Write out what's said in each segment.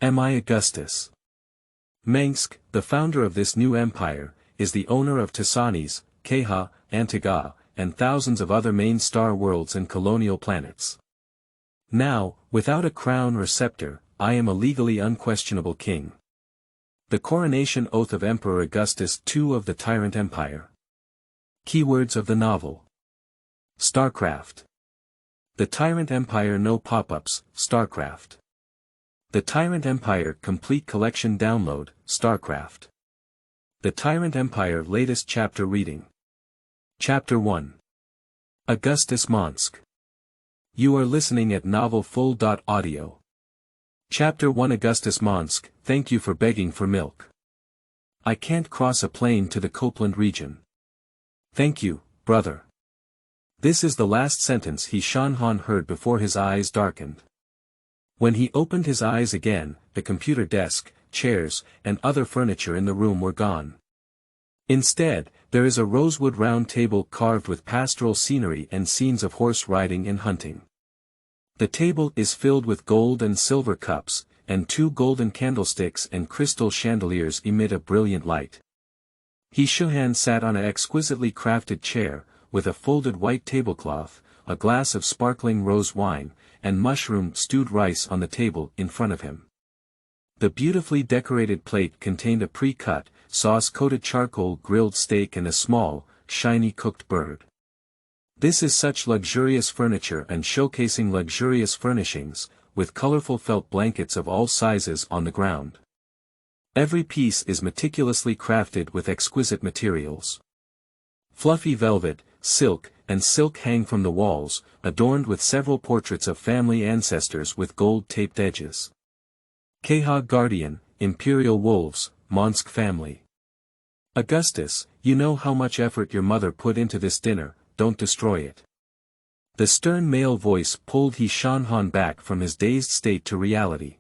I Augustus. Mengsk, the founder of this new empire, is the owner of Tassanis, Keha, Antiga, and thousands of other main star worlds and colonial planets. Now, without a crown or scepter, I am a legally unquestionable king. The coronation oath of Emperor Augustus II of the Tyrant Empire. Keywords of the novel. StarCraft. The Tyrant Empire No Pop-ups, StarCraft. The Tyrant Empire Complete Collection Download, StarCraft. The Tyrant Empire Latest Chapter Reading. Chapter 1. Augustus Monsk. You are listening at novelfull.audio. Chapter 1 Augustus Monsk, thank you for begging for milk. I can't cross a plane to the Copeland region. Thank you, brother. This is the last sentence Shanhan heard before his eyes darkened. When he opened his eyes again, the computer desk, chairs, and other furniture in the room were gone. Instead, there is a rosewood round table carved with pastoral scenery and scenes of horse riding and hunting. The table is filled with gold and silver cups, and 2 golden candlesticks and crystal chandeliers emit a brilliant light. Shanhan sat on an exquisitely crafted chair, with a folded white tablecloth, a glass of sparkling rose wine, and mushroom-stewed rice on the table in front of him. The beautifully decorated plate contained a pre-cut, sauce-coated charcoal grilled steak and a small, shiny cooked bird. This is such luxurious furniture and showcasing luxurious furnishings, with colorful felt blankets of all sizes on the ground. Every piece is meticulously crafted with exquisite materials. Fluffy velvet, silk, and silk hang from the walls, adorned with several portraits of family ancestors with gold-taped edges. Keha Guardian, Imperial Wolves, Monsk family. Augustus, you know how much effort your mother put into this dinner, don't destroy it. The stern male voice pulled Shanhan back from his dazed state to reality.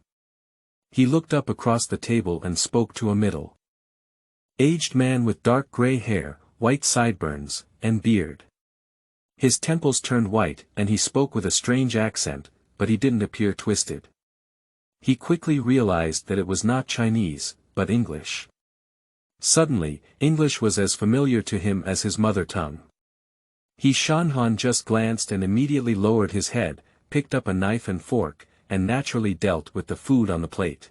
He looked up across the table and spoke to a middle-aged man with dark gray hair, white sideburns, and beard. His temples turned white and he spoke with a strange accent, but he didn't appear twisted. He quickly realized that it was not Chinese, but English. Suddenly, English was as familiar to him as his mother tongue. Shanhan just glanced and immediately lowered his head, picked up a knife and fork, and naturally dealt with the food on the plate.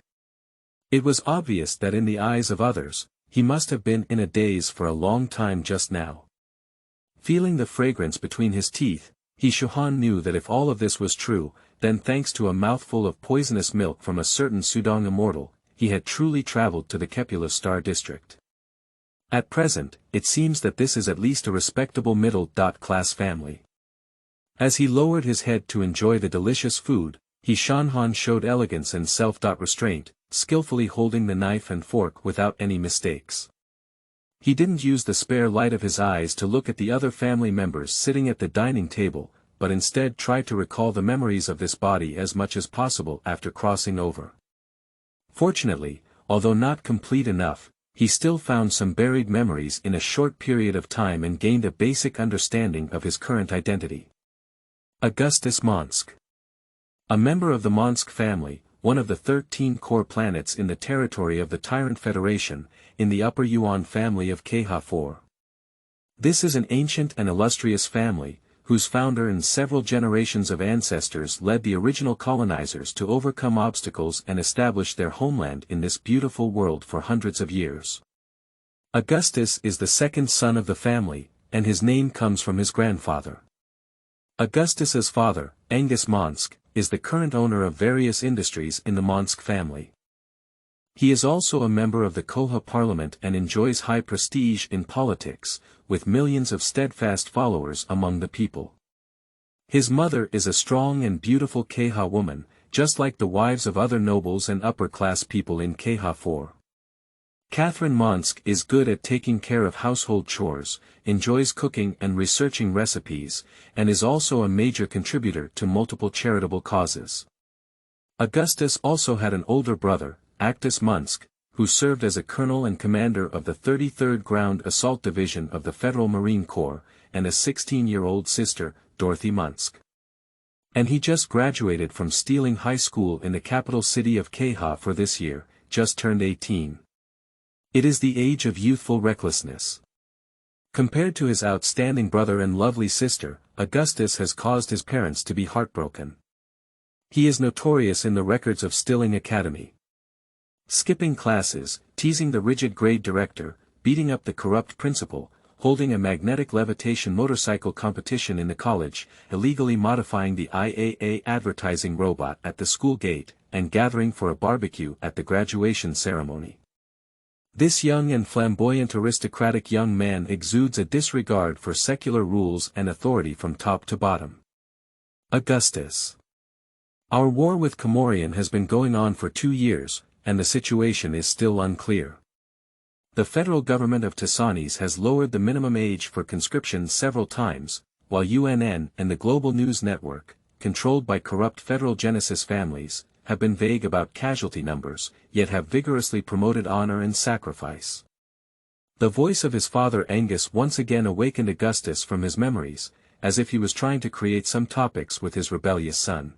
It was obvious that in the eyes of others, he must have been in a daze for a long time just now. Feeling the fragrance between his teeth, Shanhan knew that if all of this was true, then thanks to a mouthful of poisonous milk from a certain Sudong immortal, he had truly traveled to the Kepula Star District. At present, it seems that this is at least a respectable middle-class family. As he lowered his head to enjoy the delicious food, Shanhan showed elegance and self-restraint, skillfully holding the knife and fork without any mistakes. He didn't use the spare light of his eyes to look at the other family members sitting at the dining table, but instead tried to recall the memories of this body as much as possible after crossing over. Fortunately, although not complete enough, he still found some buried memories in a short period of time and gained a basic understanding of his current identity. Augustus Monsk. A member of the Monsk family, one of the 13 core planets in the territory of the Tyrant Federation, in the Upper Yuan family of Keha 4. This is an ancient and illustrious family, whose founder and several generations of ancestors led the original colonizers to overcome obstacles and establish their homeland in this beautiful world for hundreds of years. Augustus is the second son of the family, and his name comes from his grandfather. Augustus's father, Angus Monsk, is the current owner of various industries in the Monsk family. He is also a member of the Koha parliament and enjoys high prestige in politics, with millions of steadfast followers among the people. His mother is a strong and beautiful Keha woman, just like the wives of other nobles and upper-class people in Keha 4. Catherine Monsk is good at taking care of household chores, enjoys cooking and researching recipes, and is also a major contributor to multiple charitable causes. Augustus also had an older brother, Augustus Monsk, who served as a colonel and commander of the 33rd Ground Assault Division of the Federal Marine Corps, and a 16-year-old sister, Dorothy Monsk. And he just graduated from stealing high school in the capital city of Keha for this year, just turned 18. It is the age of youthful recklessness. Compared to his outstanding brother and lovely sister, Augustus has caused his parents to be heartbroken. He is notorious in the records of Stilling Academy. Skipping classes, teasing the rigid grade director, beating up the corrupt principal, holding a magnetic levitation motorcycle competition in the college, illegally modifying the IAA advertising robot at the school gate, and gathering for a barbecue at the graduation ceremony. This young and flamboyant aristocratic young man exudes a disregard for secular rules and authority from top to bottom. Augustus. Our war with Comorian has been going on for 2 years, and the situation is still unclear. The federal government of Tassanis has lowered the minimum age for conscription several times, while UNN and the Global News Network, controlled by corrupt federal Genesis families, have been vague about casualty numbers, yet have vigorously promoted honor and sacrifice. The voice of his father Angus once again awakened Augustus from his memories, as if he was trying to create some topics with his rebellious son.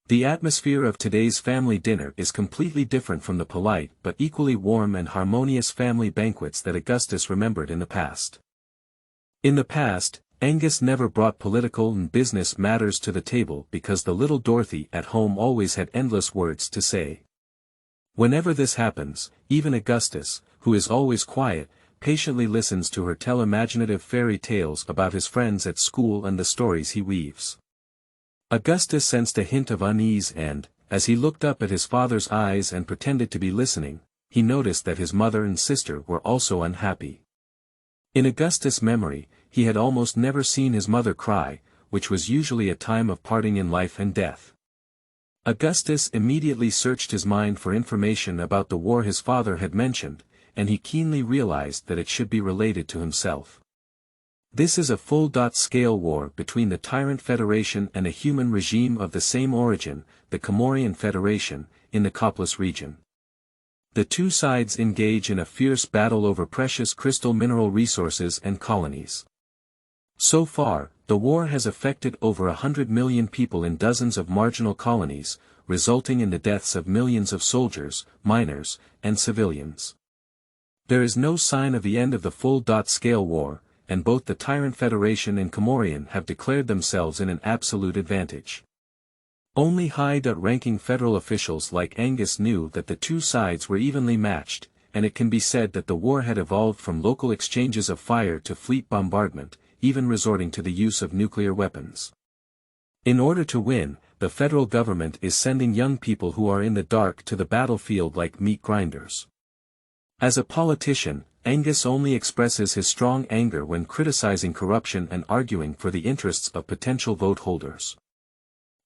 The atmosphere of today's family dinner is completely different from the polite but equally warm and harmonious family banquets that Augustus remembered in the past. In the past, Angus never brought political and business matters to the table because the little Dorothy at home always had endless words to say. Whenever this happens, even Augustus, who is always quiet, patiently listens to her tell imaginative fairy tales about his friends at school and the stories he weaves. Augustus sensed a hint of unease and, as he looked up at his father's eyes and pretended to be listening, he noticed that his mother and sister were also unhappy. In Augustus' memory, he had almost never seen his mother cry, which was usually a time of parting in life and death. Augustus immediately searched his mind for information about the war his father had mentioned, and he keenly realized that it should be related to himself. This is a full-scale war between the Tyrant Federation and a human regime of the same origin, the Comorian Federation, in the Coplis region. The two sides engage in a fierce battle over precious crystal mineral resources and colonies. So far, the war has affected over 100 million people in dozens of marginal colonies, resulting in the deaths of millions of soldiers, miners, and civilians. There is no sign of the end of the full-scale war, and both the Tyrant Federation and Comorian have declared themselves in an absolute advantage. Only high-ranking federal officials like Angus knew that the two sides were evenly matched, and it can be said that the war had evolved from local exchanges of fire to fleet bombardment, even resorting to the use of nuclear weapons. In order to win, the federal government is sending young people who are in the dark to the battlefield like meat grinders. As a politician, Angus only expresses his strong anger when criticizing corruption and arguing for the interests of potential vote holders.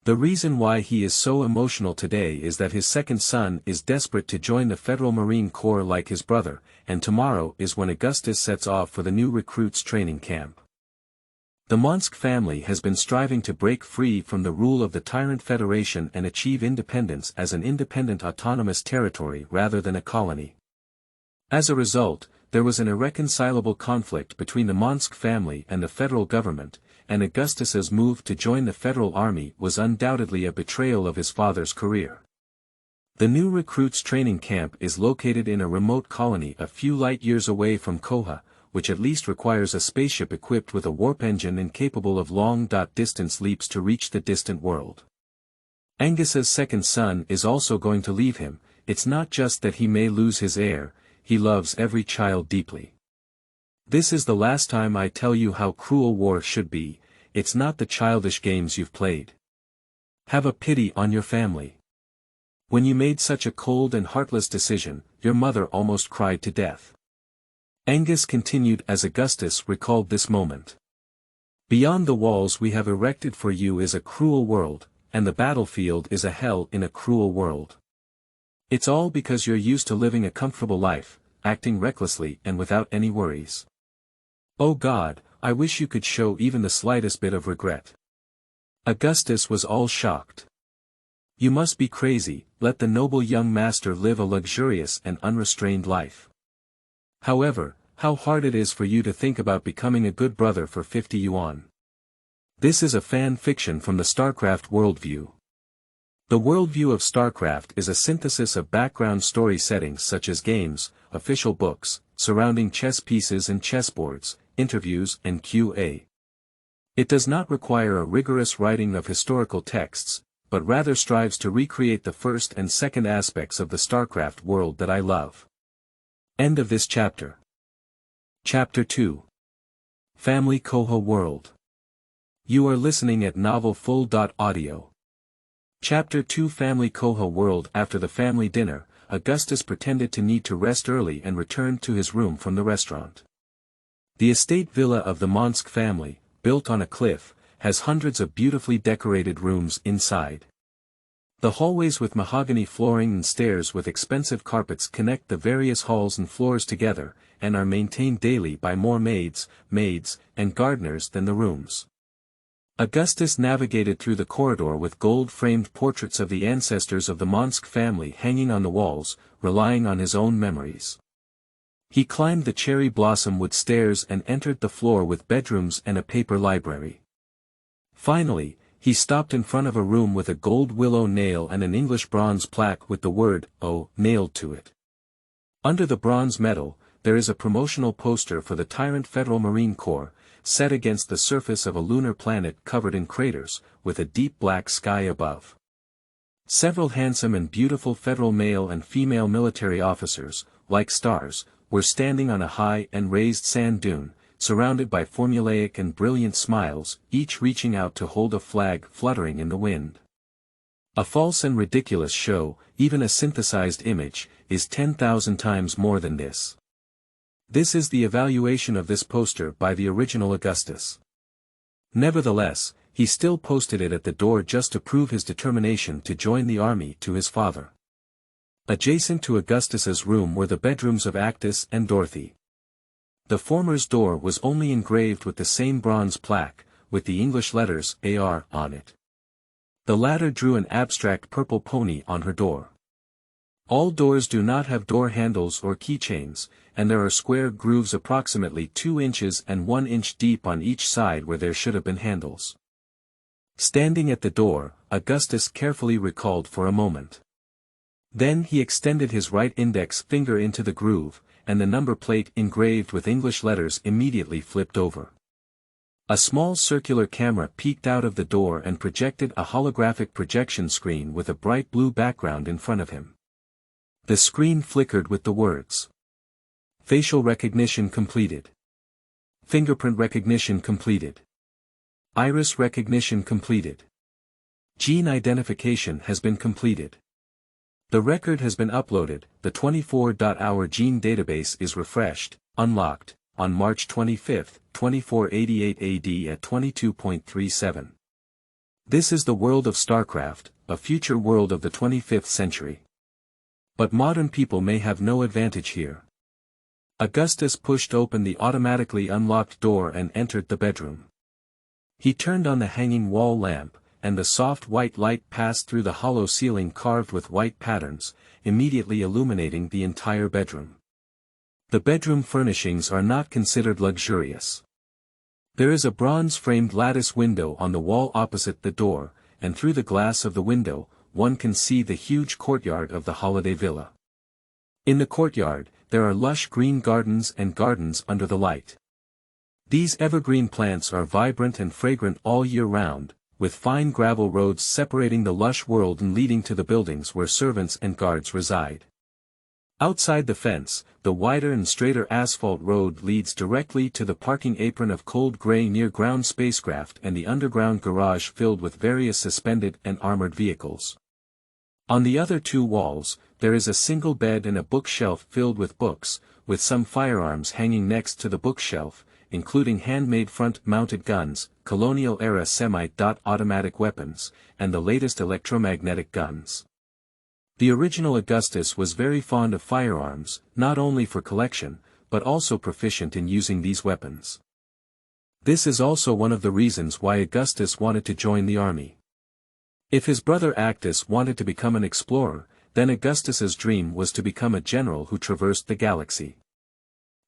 The reason why he is so emotional today is that his second son is desperate to join the Federal Marine Corps like his brother, and tomorrow is when Augustus sets off for the new recruits training camp. The Monsk family has been striving to break free from the rule of the Tyrant Federation and achieve independence as an independent autonomous territory rather than a colony. As a result, there was an irreconcilable conflict between the Monsk family and the federal government, and Augustus's move to join the federal army was undoubtedly a betrayal of his father's career. The new recruits training camp is located in a remote colony a few light years away from Koha, which at least requires a spaceship equipped with a warp engine and capable of long-distance leaps to reach the distant world. Angus's second son is also going to leave him. It's not just that he may lose his heir, he loves every child deeply. This is the last time I tell you how cruel war should be, it's not the childish games you've played. Have a pity on your family. When you made such a cold and heartless decision, your mother almost cried to death. Angus continued as Augustus recalled this moment. Beyond the walls we have erected for you is a cruel world, and the battlefield is a hell in a cruel world. It's all because you're used to living a comfortable life, acting recklessly and without any worries. Oh God, I wish you could show even the slightest bit of regret. Augustus was all shocked. You must be crazy, let the noble young master live a luxurious and unrestrained life. However, how hard it is for you to think about becoming a good brother for 50 yuan. This is a fan fiction from the StarCraft worldview. The worldview of StarCraft is a synthesis of background story settings such as games, official books, surrounding chess pieces and chessboards, interviews and QA. It does not require a rigorous writing of historical texts, but rather strives to recreate the first and second aspects of the StarCraft world that I love. End of this chapter. Chapter 2. Family Koha World. You are listening at Novel Full.audio. Chapter 2 Family Koha World. After the family dinner, Augustus pretended to need to rest early and returned to his room from the restaurant. The estate villa of the Monsk family, built on a cliff, has hundreds of beautifully decorated rooms inside. The hallways with mahogany flooring and stairs with expensive carpets connect the various halls and floors together, and are maintained daily by more maids, and gardeners than the rooms. Augustus navigated through the corridor with gold-framed portraits of the ancestors of the Monsk family hanging on the walls, relying on his own memories. He climbed the cherry blossom wood stairs and entered the floor with bedrooms and a paper library. Finally, he stopped in front of a room with a gold willow nail and an English bronze plaque with the word "O" nailed to it. Under the bronze medal, there is a promotional poster for the Tyrant Federal Marine Corps, set against the surface of a lunar planet covered in craters, with a deep black sky above. Several handsome and beautiful federal male and female military officers, like stars, were standing on a high and raised sand dune, surrounded by formulaic and brilliant smiles, each reaching out to hold a flag fluttering in the wind. A false and ridiculous show, even a synthesized image, is 10,000 times more than this. This is the evaluation of this poster by the original Augustus. Nevertheless, he still posted it at the door just to prove his determination to join the army to his father. Adjacent to Augustus's room were the bedrooms of Actus and Dorothy. The former's door was only engraved with the same bronze plaque, with the English letters AR on it. The latter drew an abstract purple pony on her door. All doors do not have door handles or keychains, and there are square grooves approximately 2 inches and 1 inch deep on each side where there should have been handles. Standing at the door, Augustus carefully recalled for a moment. Then he extended his right index finger into the groove, and the number plate engraved with English letters immediately flipped over. A small circular camera peeked out of the door and projected a holographic projection screen with a bright blue background in front of him. The screen flickered with the words: "Facial recognition completed. Fingerprint recognition completed. Iris recognition completed. Gene identification has been completed. The record has been uploaded. The 24-hour gene database is refreshed, unlocked, on March 25, 2488 AD at 22.37. This is the world of StarCraft, a future world of the 25th century. But modern people may have no advantage here." Augustus pushed open the automatically unlocked door and entered the bedroom. He turned on the hanging wall lamp, and the soft white light passed through the hollow ceiling carved with white patterns, immediately illuminating the entire bedroom. The bedroom furnishings are not considered luxurious. There is a bronze-framed lattice window on the wall opposite the door, and through the glass of the window, one can see the huge courtyard of the holiday villa. In the courtyard, there are lush green gardens and gardens under the light. These evergreen plants are vibrant and fragrant all year round, with fine gravel roads separating the lush world and leading to the buildings where servants and guards reside. Outside the fence, the wider and straighter asphalt road leads directly to the parking apron of cold gray near-ground spacecraft and the underground garage filled with various suspended and armored vehicles. On the other 2 walls, there is a single bed and a bookshelf filled with books, with some firearms hanging next to the bookshelf, including handmade front-mounted guns, colonial-era semi-automatic weapons, and the latest electromagnetic guns. The original Augustus was very fond of firearms, not only for collection, but also proficient in using these weapons. This is also one of the reasons why Augustus wanted to join the army. If his brother Actus wanted to become an explorer, then Augustus's dream was to become a general who traversed the galaxy.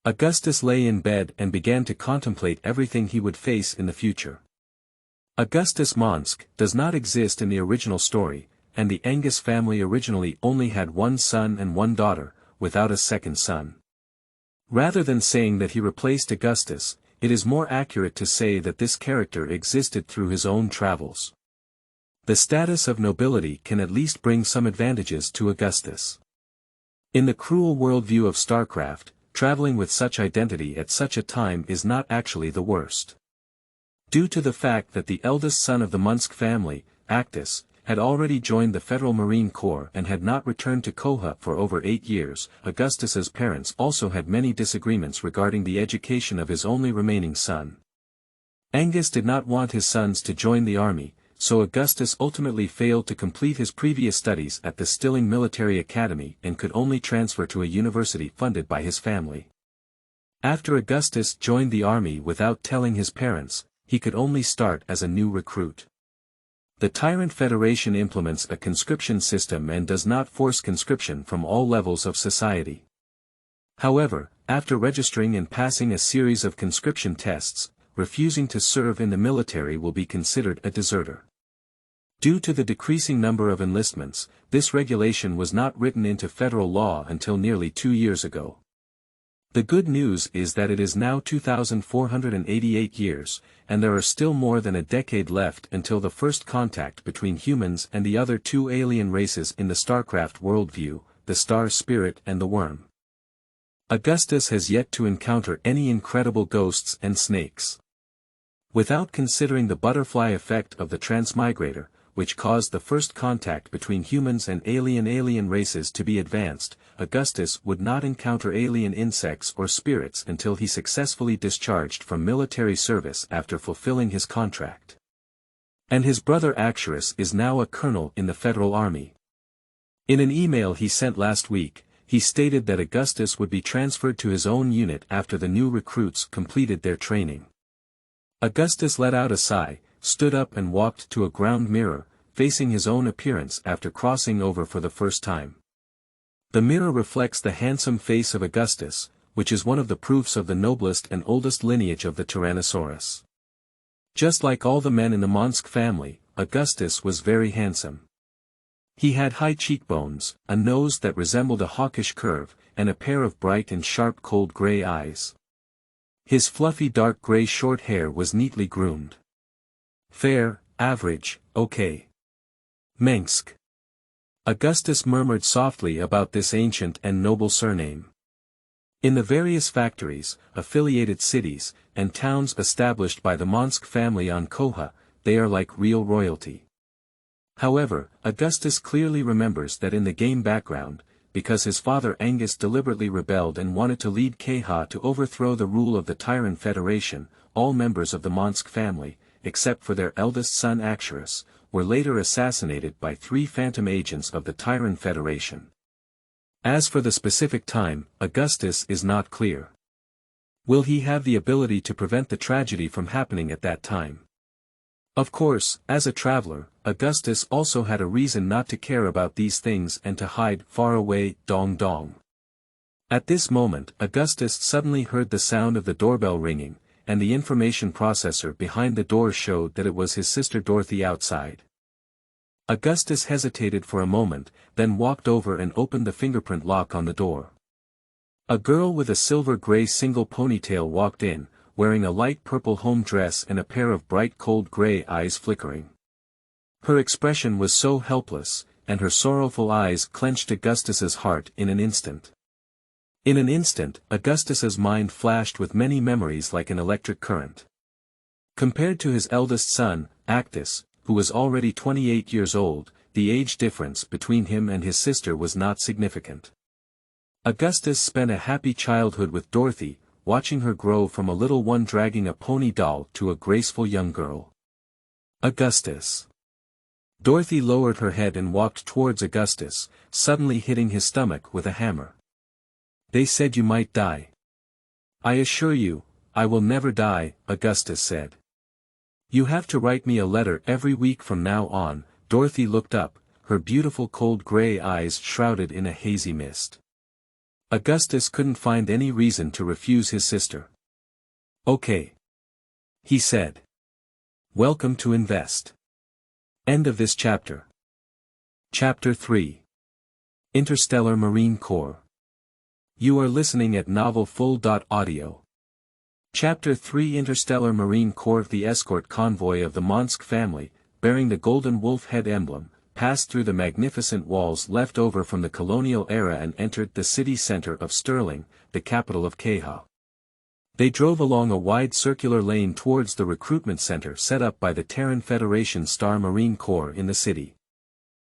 Augustus lay in bed and began to contemplate everything he would face in the future. Augustus Monsk does not exist in the original story, and the Angus family originally only had one son and one daughter, without a second son. Rather than saying that he replaced Augustus, it is more accurate to say that this character existed through his own travels. The status of nobility can at least bring some advantages to Augustus. In the cruel worldview of StarCraft, traveling with such identity at such a time is not actually the worst. Due to the fact that the eldest son of the Monsk family, Actus, had already joined the Federal Marine Corps and had not returned to Koha for over 8 years, Augustus's parents also had many disagreements regarding the education of his only remaining son. Angus did not want his sons to join the army, so Augustus ultimately failed to complete his previous studies at the Stilling Military Academy and could only transfer to a university funded by his family. After Augustus joined the army without telling his parents, he could only start as a new recruit. The Tyrant Federation implements a conscription system and does not force conscription from all levels of society. However, after registering and passing a series of conscription tests, refusing to serve in the military will be considered a deserter. Due to the decreasing number of enlistments, this regulation was not written into federal law until nearly 2 years ago. The good news is that it is now 2,488 years, and there are still more than a decade left until the first contact between humans and the other 2 alien races in the StarCraft worldview, the Star Spirit and the Worm. Augustus has yet to encounter any incredible ghosts and snakes. Without considering the butterfly effect of the transmigrator, which caused the first contact between humans and alien races to be advanced, Augustus would not encounter alien insects or spirits until he successfully discharged from military service after fulfilling his contract. And his brother Axurus is now a colonel in the Federal Army. In an email he sent last week, he stated that Augustus would be transferred to his own unit after the new recruits completed their training. Augustus let out a sigh, stood up and walked to a ground mirror, facing his own appearance after crossing over for the first time. The mirror reflects the handsome face of Augustus, which is one of the proofs of the noblest and oldest lineage of the Tyrannosaurus. Just like all the men in the Monsk family, Augustus was very handsome. He had high cheekbones, a nose that resembled a hawkish curve, and a pair of bright and sharp cold gray eyes. His fluffy dark gray short hair was neatly groomed. Fair, average, okay. Mengsk. Augustus murmured softly about this ancient and noble surname. In the various factories, affiliated cities, and towns established by the Monsk family on Koha, they are like real royalty. However, Augustus clearly remembers that in the game background, because his father Angus deliberately rebelled and wanted to lead Keha to overthrow the rule of the Tyrant Federation, all members of the Monsk family, except for their eldest son Axurus, were later assassinated by 3 phantom agents of the Tyrant Federation. As for the specific time, Augustus is not clear. Will he have the ability to prevent the tragedy from happening at that time? Of course, as a traveler, Augustus also had a reason not to care about these things and to hide far away, dong dong. At this moment Augustus suddenly heard the sound of the doorbell ringing, and the information processor behind the door showed that it was his sister Dorothy outside. Augustus hesitated for a moment, then walked over and opened the fingerprint lock on the door. A girl with a silver-gray single ponytail walked in, wearing a light purple home dress and a pair of bright cold gray eyes flickering. Her expression was so helpless, and her sorrowful eyes clenched Augustus's heart in an instant. In an instant, Augustus's mind flashed with many memories like an electric current. Compared to his eldest son, Actus, who was already 28 years old, the age difference between him and his sister was not significant. Augustus spent a happy childhood with Dorothy, watching her grow from a little one dragging a pony doll to a graceful young girl. Augustus. Dorothy lowered her head and walked towards Augustus, suddenly hitting his stomach with a hammer. They said you might die. I assure you, I will never die, Augustus said. You have to write me a letter every week from now on. Dorothy looked up, her beautiful cold gray eyes shrouded in a hazy mist. Augustus couldn't find any reason to refuse his sister. Okay. He said. Welcome to Invest. End of this chapter. Chapter 3. Interstellar Marine Corps. You are listening at Novel Full.audio. Chapter 3. Interstellar Marine Corps. The escort convoy of the Monsk family, bearing the golden wolf head emblem, passed through the magnificent walls left over from the colonial era and entered the city center of Stirling, the capital of Keha. They drove along a wide circular lane towards the recruitment center set up by the Terran Federation Star Marine Corps in the city.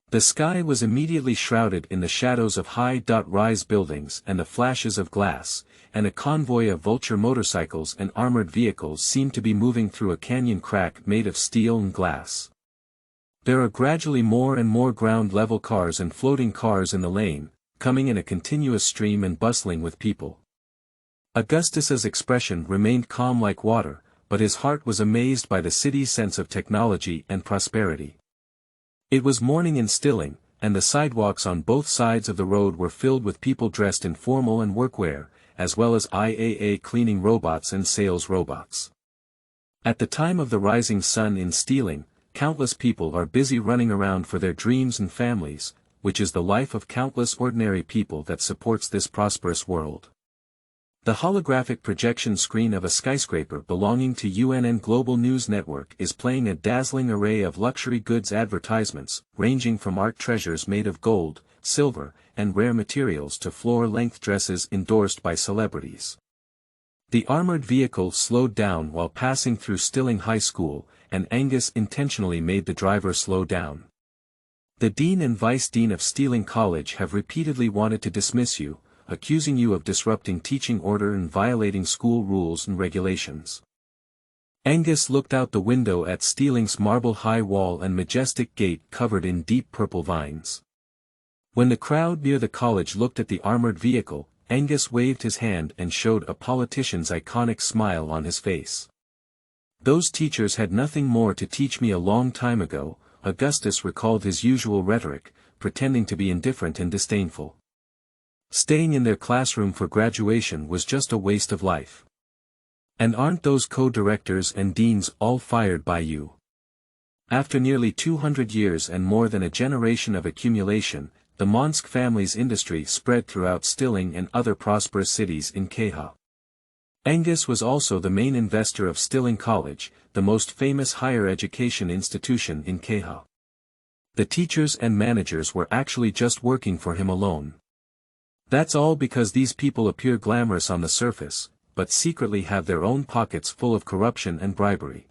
The sky was immediately shrouded in the shadows of high-rise buildings and the flashes of glass, and a convoy of vulture motorcycles and armored vehicles seemed to be moving through a canyon crack made of steel and glass. There are gradually more and more ground-level cars and floating cars in the lane, coming in a continuous stream and bustling with people. Augustus's expression remained calm like water, but his heart was amazed by the city's sense of technology and prosperity. It was morning in Stirling, and the sidewalks on both sides of the road were filled with people dressed in formal and workwear, as well as IAA cleaning robots and sales robots. At the time of the rising sun in Stirling, countless people are busy running around for their dreams and families, which is the life of countless ordinary people that supports this prosperous world. The holographic projection screen of a skyscraper belonging to UNN Global News Network is playing a dazzling array of luxury goods advertisements, ranging from art treasures made of gold, silver, and rare materials to floor-length dresses endorsed by celebrities. The armored vehicle slowed down while passing through Stirling High School, and Angus intentionally made the driver slow down. The Dean and Vice Dean of Stirling College have repeatedly wanted to dismiss you, accusing you of disrupting teaching order and violating school rules and regulations. Angus looked out the window at Stirling's marble-high wall and majestic gate covered in deep purple vines. When the crowd near the college looked at the armored vehicle, Angus waved his hand and showed a politician's iconic smile on his face. Those teachers had nothing more to teach me a long time ago, Augustus recalled his usual rhetoric, pretending to be indifferent and disdainful. Staying in their classroom for graduation was just a waste of life. And aren't those co-directors and deans all fired by you? After nearly 200 years and more than a generation of accumulation, the Monsk family's industry spread throughout Stirling and other prosperous cities in Keha. Angus was also the main investor of Stirling College, the most famous higher education institution in Keha. The teachers and managers were actually just working for him alone. That's all because these people appear glamorous on the surface, but secretly have their own pockets full of corruption and bribery.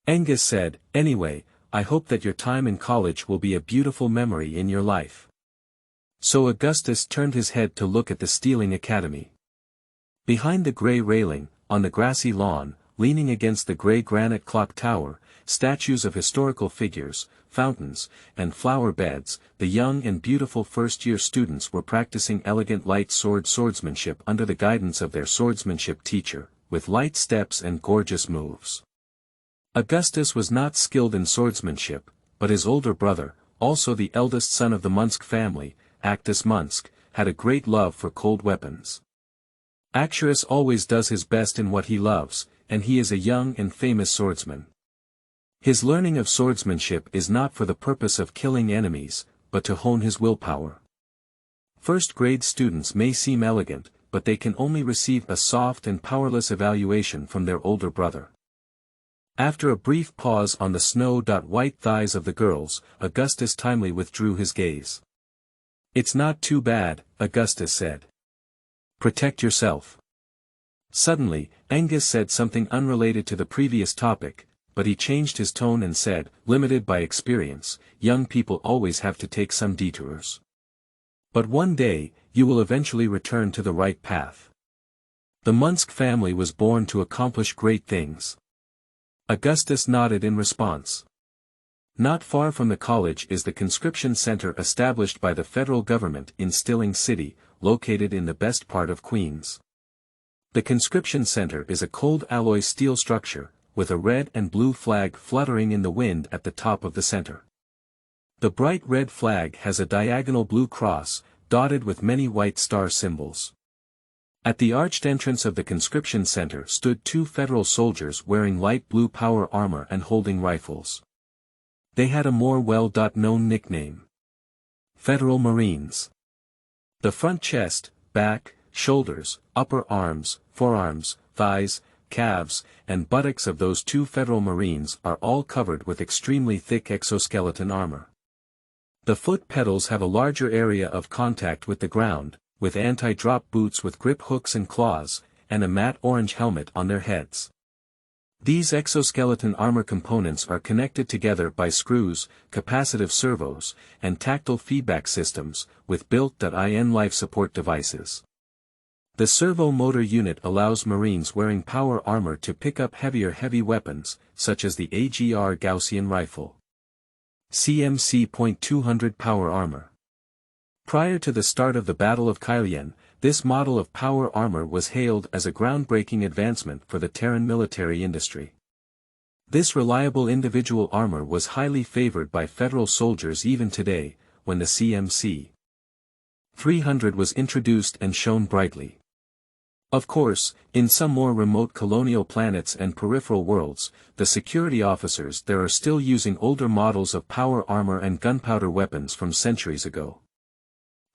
Angus said, "Anyway, I hope that your time in college will be a beautiful memory in your life." So Augustus turned his head to look at the Stirling Academy. Behind the grey railing, on the grassy lawn, leaning against the grey granite clock tower, statues of historical figures, fountains, and flower beds, the young and beautiful first-year students were practicing elegant light swordsmanship under the guidance of their swordsmanship teacher, with light steps and gorgeous moves. Augustus was not skilled in swordsmanship, but his older brother, also the eldest son of the Monsk family, Actus Monsk, had a great love for cold weapons. Actus always does his best in what he loves, and he is a young and famous swordsman. His learning of swordsmanship is not for the purpose of killing enemies, but to hone his willpower. First-grade students may seem elegant, but they can only receive a soft and powerless evaluation from their older brother. After a brief pause on the snow-white thighs of the girls, Augustus timely withdrew his gaze. "It's not too bad," Augustus said. "Protect yourself." Suddenly, Angus said something unrelated to the previous topic, but he changed his tone and said, "Limited by experience, young people always have to take some detours. But one day, you will eventually return to the right path. The Monsk family was born to accomplish great things." Augustus nodded in response. Not far from the college is the conscription center established by the federal government in Stirling City, located in the best part of Queens. The conscription center is a cold alloy steel structure, with a red and blue flag fluttering in the wind at the top of the center. The bright red flag has a diagonal blue cross, dotted with many white star symbols. At the arched entrance of the conscription center stood two federal soldiers wearing light blue power armor and holding rifles. They had a more well-known nickname: Federal Marines. The front chest, back, shoulders, upper arms, forearms, thighs, calves, and buttocks of those two Federal Marines are all covered with extremely thick exoskeleton armor. The foot pedals have a larger area of contact with the ground, with anti-drop boots with grip hooks and claws, and a matte orange helmet on their heads. These exoskeleton armor components are connected together by screws, capacitive servos, and tactile feedback systems, with built-in life support devices. The servo motor unit allows Marines wearing power armor to pick up heavy weapons, such as the AGR Gaussian rifle. CMC.200 power armor. Prior to the start of the Battle of Kailyen, this model of power armor was hailed as a groundbreaking advancement for the Terran military industry. This reliable individual armor was highly favored by Federal soldiers even today, when the CMC 300 was introduced and shone brightly. Of course, in some more remote colonial planets and peripheral worlds, the security officers there are still using older models of power armor and gunpowder weapons from centuries ago.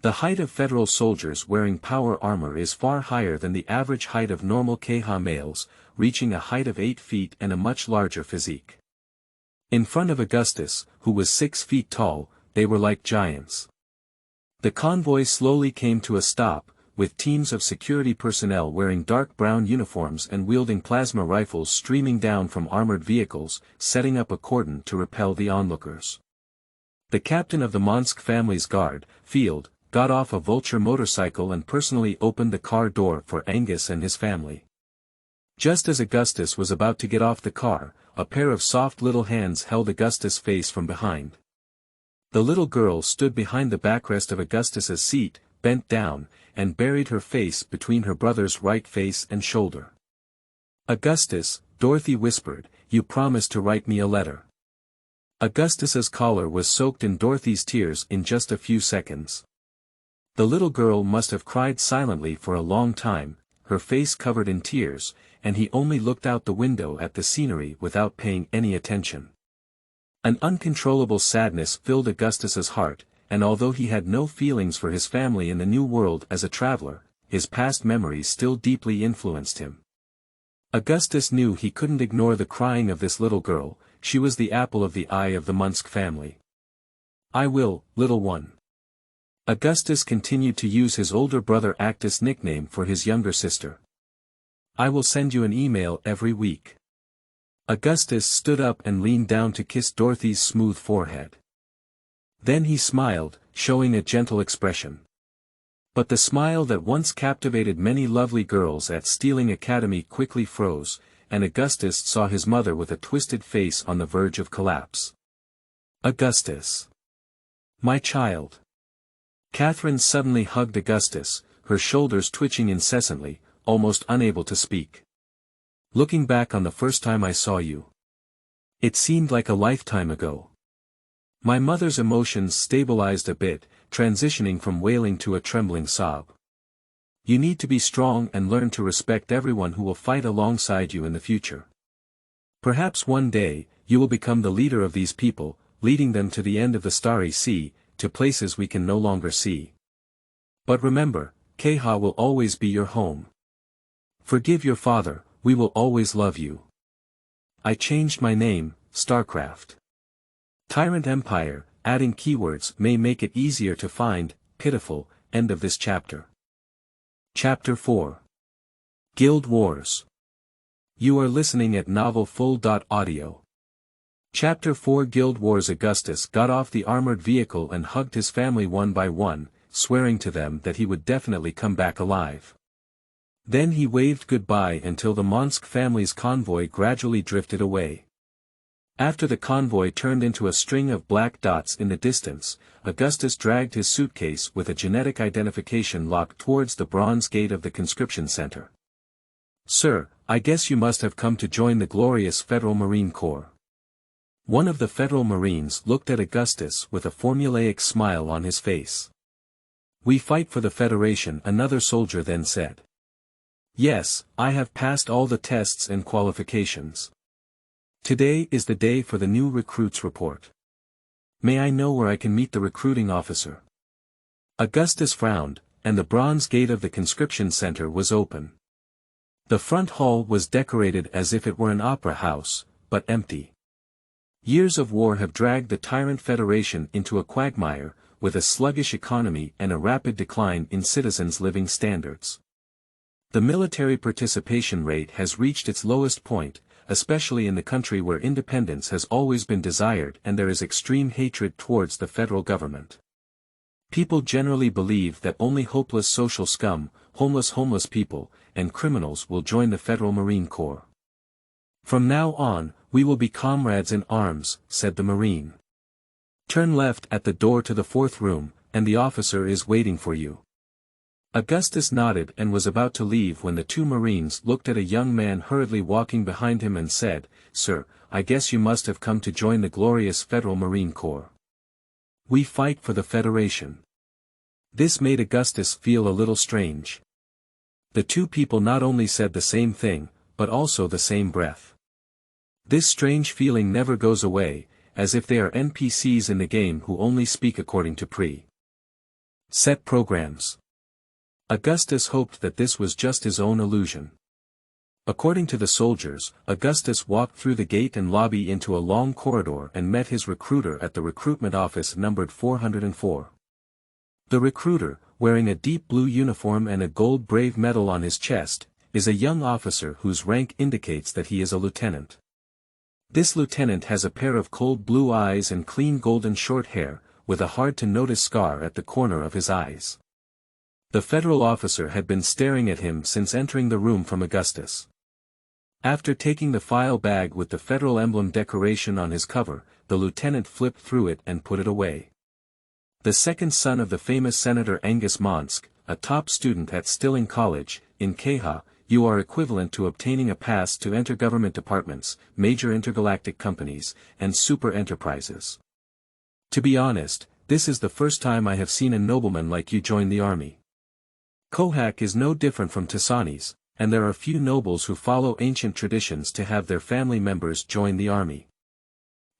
The height of Federal soldiers wearing power armor is far higher than the average height of normal Keha males, reaching a height of 8 feet and a much larger physique. In front of Augustus, who was 6 feet tall, they were like giants. The convoy slowly came to a stop, with teams of security personnel wearing dark brown uniforms and wielding plasma rifles streaming down from armored vehicles, setting up a cordon to repel the onlookers. The captain of the Monsk family's guard, Field, got off a Vulture motorcycle and personally opened the car door for Angus and his family. Just as Augustus was about to get off the car, a pair of soft little hands held Augustus' face from behind. The little girl stood behind the backrest of Augustus's seat, bent down, and buried her face between her brother's right face and shoulder. "Augustus," Dorothy whispered, "you promised to write me a letter." Augustus's collar was soaked in Dorothy's tears in just a few seconds. The little girl must have cried silently for a long time, her face covered in tears, and he only looked out the window at the scenery without paying any attention. An uncontrollable sadness filled Augustus's heart, and although he had no feelings for his family in the New World as a traveler, his past memories still deeply influenced him. Augustus knew he couldn't ignore the crying of this little girl, she was the apple of the eye of the Monsk family. "I will, little one." Augustus continued to use his older brother Actus' nickname for his younger sister. "I will send you an email every week." Augustus stood up and leaned down to kiss Dorothy's smooth forehead. Then he smiled, showing a gentle expression. But the smile that once captivated many lovely girls at Stealing Academy quickly froze, and Augustus saw his mother with a twisted face on the verge of collapse. "Augustus. My child." Catherine suddenly hugged Augustus, her shoulders twitching incessantly, almost unable to speak. "Looking back on the first time I saw you, it seemed like a lifetime ago." My mother's emotions stabilized a bit, transitioning from wailing to a trembling sob. "You need to be strong and learn to respect everyone who will fight alongside you in the future. Perhaps one day, you will become the leader of these people, leading them to the end of the starry sea, to places we can no longer see. But remember, Keha will always be your home. Forgive your father, we will always love you. I changed my name, StarCraft. Tyrant Empire, adding keywords may make it easier to find, pitiful, end of this chapter. Chapter 4. Guild Wars. You are listening at novelfull.audio. Chapter 4 Guild Wars. Augustus got off the armored vehicle and hugged his family one by one, swearing to them that he would definitely come back alive. Then he waved goodbye until the Monsk family's convoy gradually drifted away. After the convoy turned into a string of black dots in the distance, Augustus dragged his suitcase with a genetic identification lock towards the bronze gate of the conscription center. "Sir, I guess you must have come to join the glorious Federal Marine Corps." One of the Federal Marines looked at Augustus with a formulaic smile on his face. "We fight for the Federation," another soldier then said. Yes, I have passed all the tests and qualifications. Today is the day for the new recruits report. May I know where I can meet the recruiting officer? Augustus frowned, and the bronze gate of the conscription center was open. The front hall was decorated as if it were an opera house, but empty. Years of war have dragged the Tyrant Federation into a quagmire, with a sluggish economy and a rapid decline in citizens' living standards. The military participation rate has reached its lowest point, especially in the country where independence has always been desired and there is extreme hatred towards the federal government. People generally believe that only hopeless social scum, homeless people, and criminals will join the Federal Marine Corps. From now on, we will be comrades in arms, said the Marine. Turn left at the door to the 4th room, and the officer is waiting for you. Augustus nodded and was about to leave when the 2 Marines looked at a young man hurriedly walking behind him and said, "Sir, I guess you must have come to join the glorious Federal Marine Corps. We fight for the Federation." This made Augustus feel a little strange. The 2 people not only said the same thing, but also the same breath. This strange feeling never goes away, as if they are NPCs in the game who only speak according to pre-set programs. Augustus hoped that this was just his own illusion. According to the soldiers, Augustus walked through the gate and lobby into a long corridor and met his recruiter at the recruitment office numbered 404. The recruiter, wearing a deep blue uniform and a gold brave medal on his chest, is a young officer whose rank indicates that he is a lieutenant. This lieutenant has a pair of cold blue eyes and clean golden short hair, with a hard-to-notice scar at the corner of his eyes. The federal officer had been staring at him since entering the room from Augustus. After taking the file bag with the federal emblem decoration on his cover, the lieutenant flipped through it and put it away. The second son of the famous Senator Angus Monsk, a top student at Stilling College, in Keha, you are equivalent to obtaining a pass to enter government departments, major intergalactic companies, and super enterprises. To be honest, this is the first time I have seen a nobleman like you join the army. Koha is no different from Tassanis, and there are few nobles who follow ancient traditions to have their family members join the army.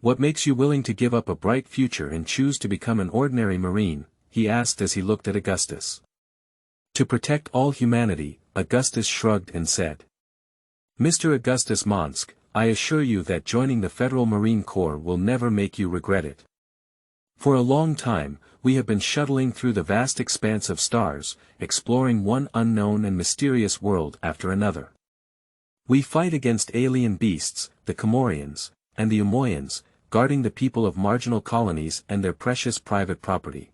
What makes you willing to give up a bright future and choose to become an ordinary marine? He asked as he looked at Augustus. To protect all humanity, Augustus shrugged and said. Mr. Augustus Monsk, I assure you that joining the Federal Marine Corps will never make you regret it. For a long time, we have been shuttling through the vast expanse of stars, exploring one unknown and mysterious world after another. We fight against alien beasts, the Comorians, and the Umoyans, guarding the people of marginal colonies and their precious private property.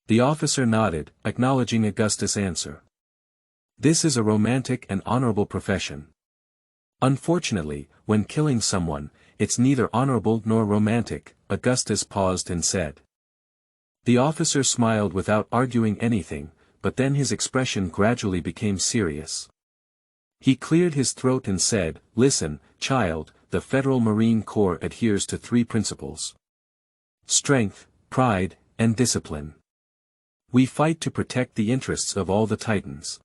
The officer nodded, acknowledging Augustus' answer. This is a romantic and honorable profession. Unfortunately, when killing someone, it's neither honorable nor romantic, Augustus paused and said. The officer smiled without arguing anything, but then his expression gradually became serious. He cleared his throat and said, Listen, child, the Federal Marine Corps adheres to 3 principles. Strength, pride, and discipline. We fight to protect the interests of all the Titans.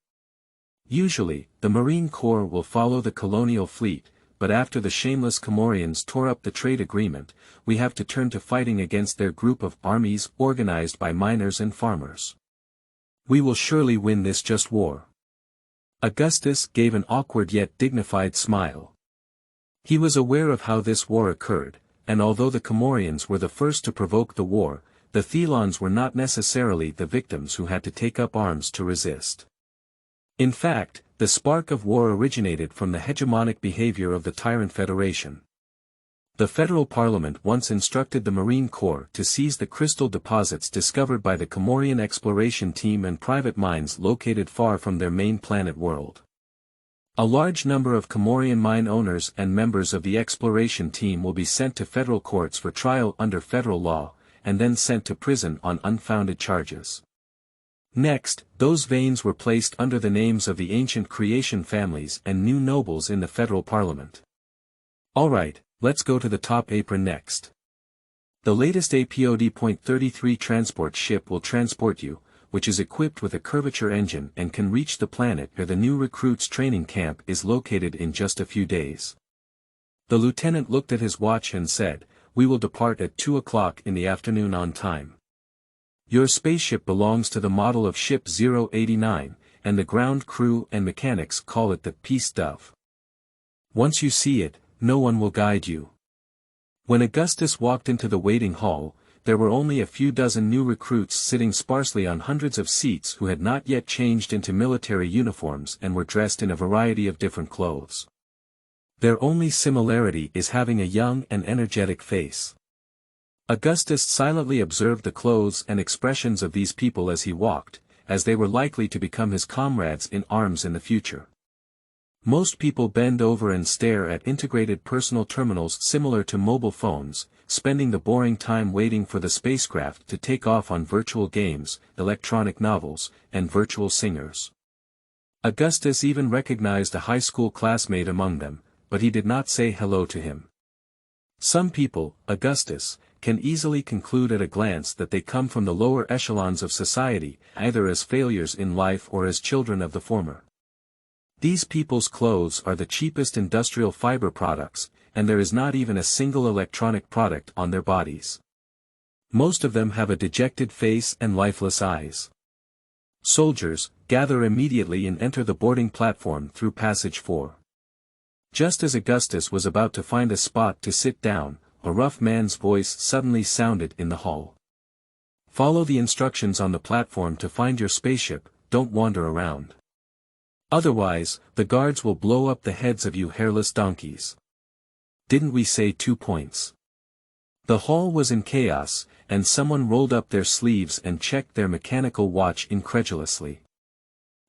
Usually, the Marine Corps will follow the colonial fleet, but after the shameless Comorians tore up the trade agreement, we have to turn to fighting against their group of armies organized by miners and farmers. We will surely win this just war. Augustus gave an awkward yet dignified smile. He was aware of how this war occurred, and although the Comorians were the first to provoke the war, the Thelons were not necessarily the victims who had to take up arms to resist. In fact, the spark of war originated from the hegemonic behavior of the Tyrant Federation. The federal parliament once instructed the Marine Corps to seize the crystal deposits discovered by the Comorian exploration team and private mines located far from their main planet world. A large number of Comorian mine owners and members of the exploration team will be sent to federal courts for trial under federal law, and then sent to prison on unfounded charges. Next, those veins were placed under the names of the ancient creation families and new nobles in the federal parliament. Alright, let's go to the top apron next. The latest APOD.33 transport ship will transport you, which is equipped with a curvature engine and can reach the planet where the new recruits' training camp is located in just a few days. The lieutenant looked at his watch and said, "We will depart at 2 o'clock in the afternoon on time. Your spaceship belongs to the model of Ship 089, and the ground crew and mechanics call it the Peace Dove. Once you see it, no one will guide you." When Augustus walked into the waiting hall, there were only a few dozen new recruits sitting sparsely on hundreds of seats who had not yet changed into military uniforms and were dressed in a variety of different clothes. Their only similarity is having a young and energetic face. Augustus silently observed the clothes and expressions of these people as he walked, as they were likely to become his comrades in arms in the future. Most people bend over and stare at integrated personal terminals similar to mobile phones, spending the boring time waiting for the spacecraft to take off on virtual games, electronic novels, and virtual singers. Augustus even recognized a high school classmate among them, but he did not say hello to him. Some people, Augustus, can easily conclude at a glance that they come from the lower echelons of society, either as failures in life or as children of the former. These people's clothes are the cheapest industrial fiber products, and there is not even a single electronic product on their bodies. Most of them have a dejected face and lifeless eyes. Soldiers, gather immediately and enter the boarding platform through passage 4. Just as Augustus was about to find a spot to sit down, a rough man's voice suddenly sounded in the hall. "Follow the instructions on the platform to find your spaceship, don't wander around. Otherwise, the guards will blow up the heads of you hairless donkeys. Didn't we say 2 points?" The hall was in chaos, and someone rolled up their sleeves and checked their mechanical watch incredulously.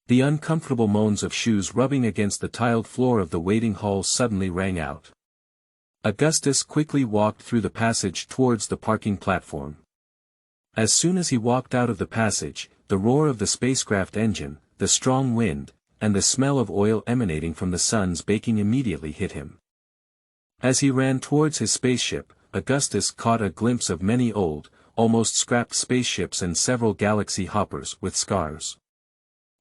The uncomfortable moans of shoes rubbing against the tiled floor of the waiting hall suddenly rang out. Augustus quickly walked through the passage towards the parking platform. As soon as he walked out of the passage, the roar of the spacecraft engine, the strong wind, and the smell of oil emanating from the sun's baking immediately hit him. As he ran towards his spaceship, Augustus caught a glimpse of many old, almost scrapped spaceships and several galaxy hoppers with scars.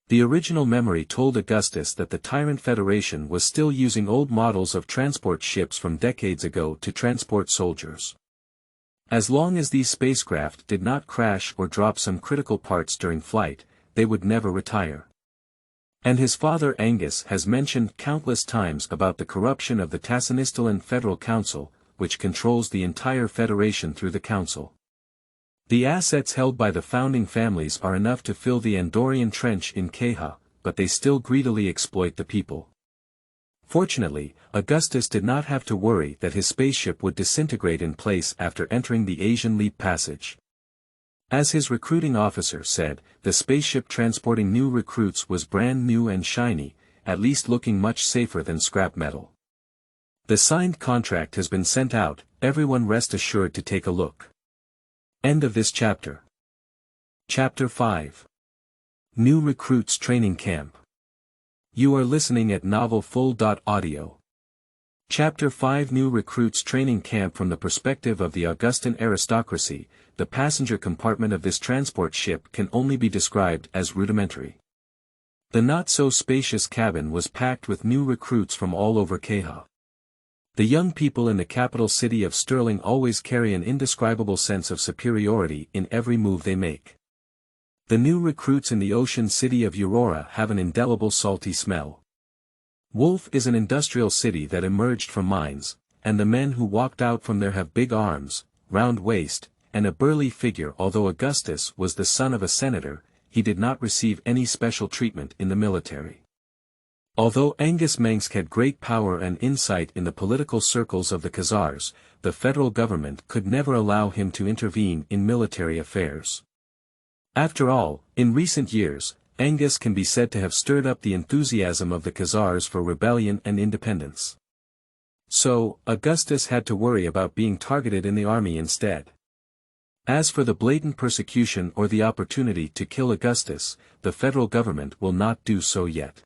The original memory told Augustus that the Tyrant Federation was still using old models of transport ships from decades ago to transport soldiers. As long as these spacecraft did not crash or drop some critical parts during flight, they would never retire. And his father Angus has mentioned countless times about the corruption of the Tassanis Federal Council, which controls the entire Federation through the Council. The assets held by the founding families are enough to fill the Andorian Trench in Keha, but they still greedily exploit the people. Fortunately, Augustus did not have to worry that his spaceship would disintegrate in place after entering the Asian Leap Passage. As his recruiting officer said, the spaceship transporting new recruits was brand new and shiny, at least looking much safer than scrap metal. The signed contract has been sent out, everyone rest assured to take a look. End of this chapter. Chapter 5. New Recruits Training Camp. You are listening at novelfull.audio. Chapter 5 New Recruits Training Camp. From the perspective of the Augustan aristocracy, the passenger compartment of this transport ship can only be described as rudimentary. The not-so-spacious cabin was packed with new recruits from all over Keha. The young people in the capital city of Sterling always carry an indescribable sense of superiority in every move they make. The new recruits in the ocean city of Aurora have an indelible salty smell. Wolf is an industrial city that emerged from mines, and the men who walked out from there have big arms, round waist, and a burly figure. Although Augustus was the son of a senator, he did not receive any special treatment in the military. Although Angus Mengsk had great power and insight in the political circles of the Khazars, the federal government could never allow him to intervene in military affairs. After all, in recent years, Angus can be said to have stirred up the enthusiasm of the Khazars for rebellion and independence. So, Augustus had to worry about being targeted in the army instead. As for the blatant persecution or the opportunity to kill Augustus, the federal government will not do so yet.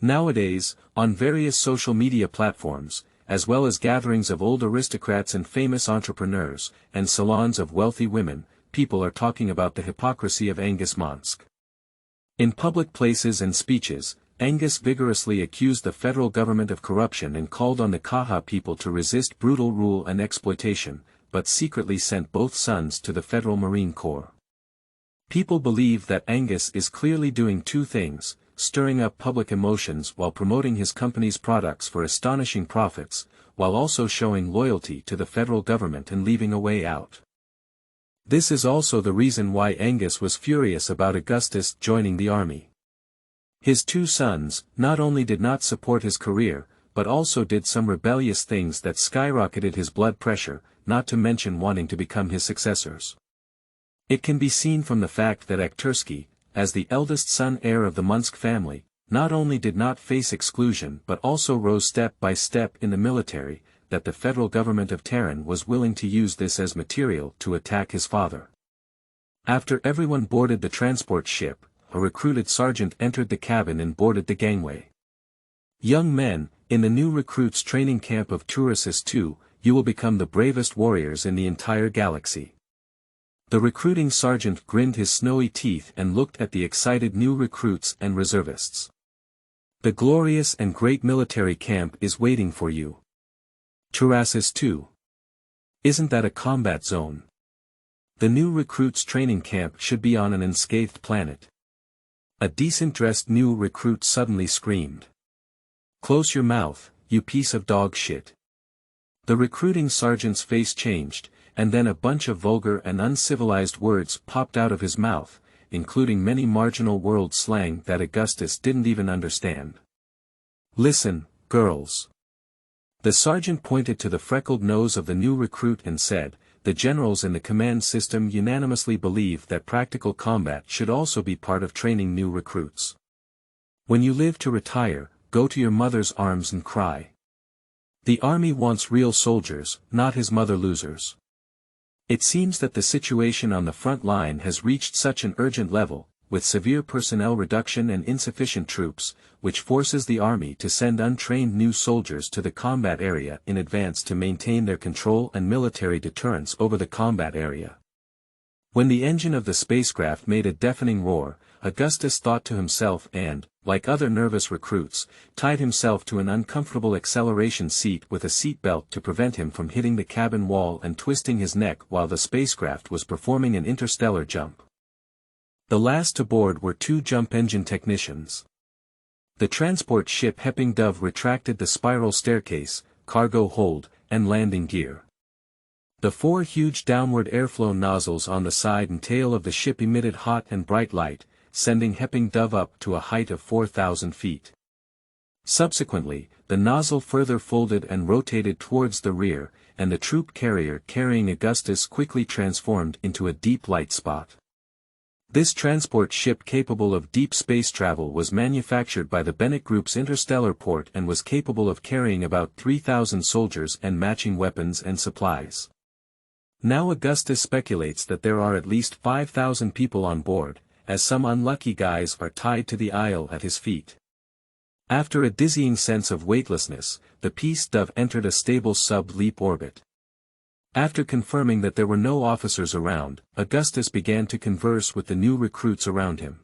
Nowadays, on various social media platforms, as well as gatherings of old aristocrats and famous entrepreneurs, and salons of wealthy women, people are talking about the hypocrisy of Angus Monsk. In public places and speeches, Angus vigorously accused the federal government of corruption and called on the Koha people to resist brutal rule and exploitation, but secretly sent both sons to the Federal Marine Corps. People believe that Angus is clearly doing two things: stirring up public emotions while promoting his company's products for astonishing profits, while also showing loyalty to the federal government and leaving a way out. This is also the reason why Angus was furious about Augustus joining the army. His two sons not only did not support his career, but also did some rebellious things that skyrocketed his blood pressure, not to mention wanting to become his successors. It can be seen from the fact that Turassis, as the eldest son heir of the Monsk family, not only did not face exclusion but also rose step by step in the military, that the federal government of Terran was willing to use this as material to attack his father. After everyone boarded the transport ship, a recruited sergeant entered the cabin and boarded the gangway. "Young men, in the new recruits training camp of Turassis II, you will become the bravest warriors in the entire galaxy." The recruiting sergeant grinned his snowy teeth and looked at the excited new recruits and reservists. "The glorious and great military camp is waiting for you. Turassis II. Isn't that a combat zone? The new recruits training camp should be on an unscathed planet." A decent-dressed new recruit suddenly screamed. "Close your mouth, you piece of dog shit." The recruiting sergeant's face changed, and then a bunch of vulgar and uncivilized words popped out of his mouth, including many marginal world slang that Augustus didn't even understand. "Listen, girls." The sergeant pointed to the freckled nose of the new recruit and said, "The generals in the command system unanimously believe that practical combat should also be part of training new recruits. When you live to retire, go to your mother's arms and cry. The army wants real soldiers, not his mother losers." It seems that the situation on the front line has reached such an urgent level, with severe personnel reduction and insufficient troops, which forces the army to send untrained new soldiers to the combat area in advance to maintain their control and military deterrence over the combat area. When the engine of the spacecraft made a deafening roar, Augustus thought to himself and, like other nervous recruits, tied himself to an uncomfortable acceleration seat with a seat belt to prevent him from hitting the cabin wall and twisting his neck while the spacecraft was performing an interstellar jump. The last to board were two jump engine technicians. The transport ship Hepping Dove retracted the spiral staircase, cargo hold, and landing gear. The four huge downward airflow nozzles on the side and tail of the ship emitted hot and bright light, sending Hepping Dove up to a height of 4,000 feet. Subsequently, the nozzle further folded and rotated towards the rear, and the troop carrier carrying Augustus quickly transformed into a deep light spot. This transport ship capable of deep space travel was manufactured by the Bennett Group's Interstellar port and was capable of carrying about 3,000 soldiers and matching weapons and supplies. Now Augustus speculates that there are at least 5,000 people on board, as some unlucky guys are tied to the aisle at his feet. After a dizzying sense of weightlessness, the Peace Dove entered a stable sub-leap orbit. After confirming that there were no officers around, Augustus began to converse with the new recruits around him.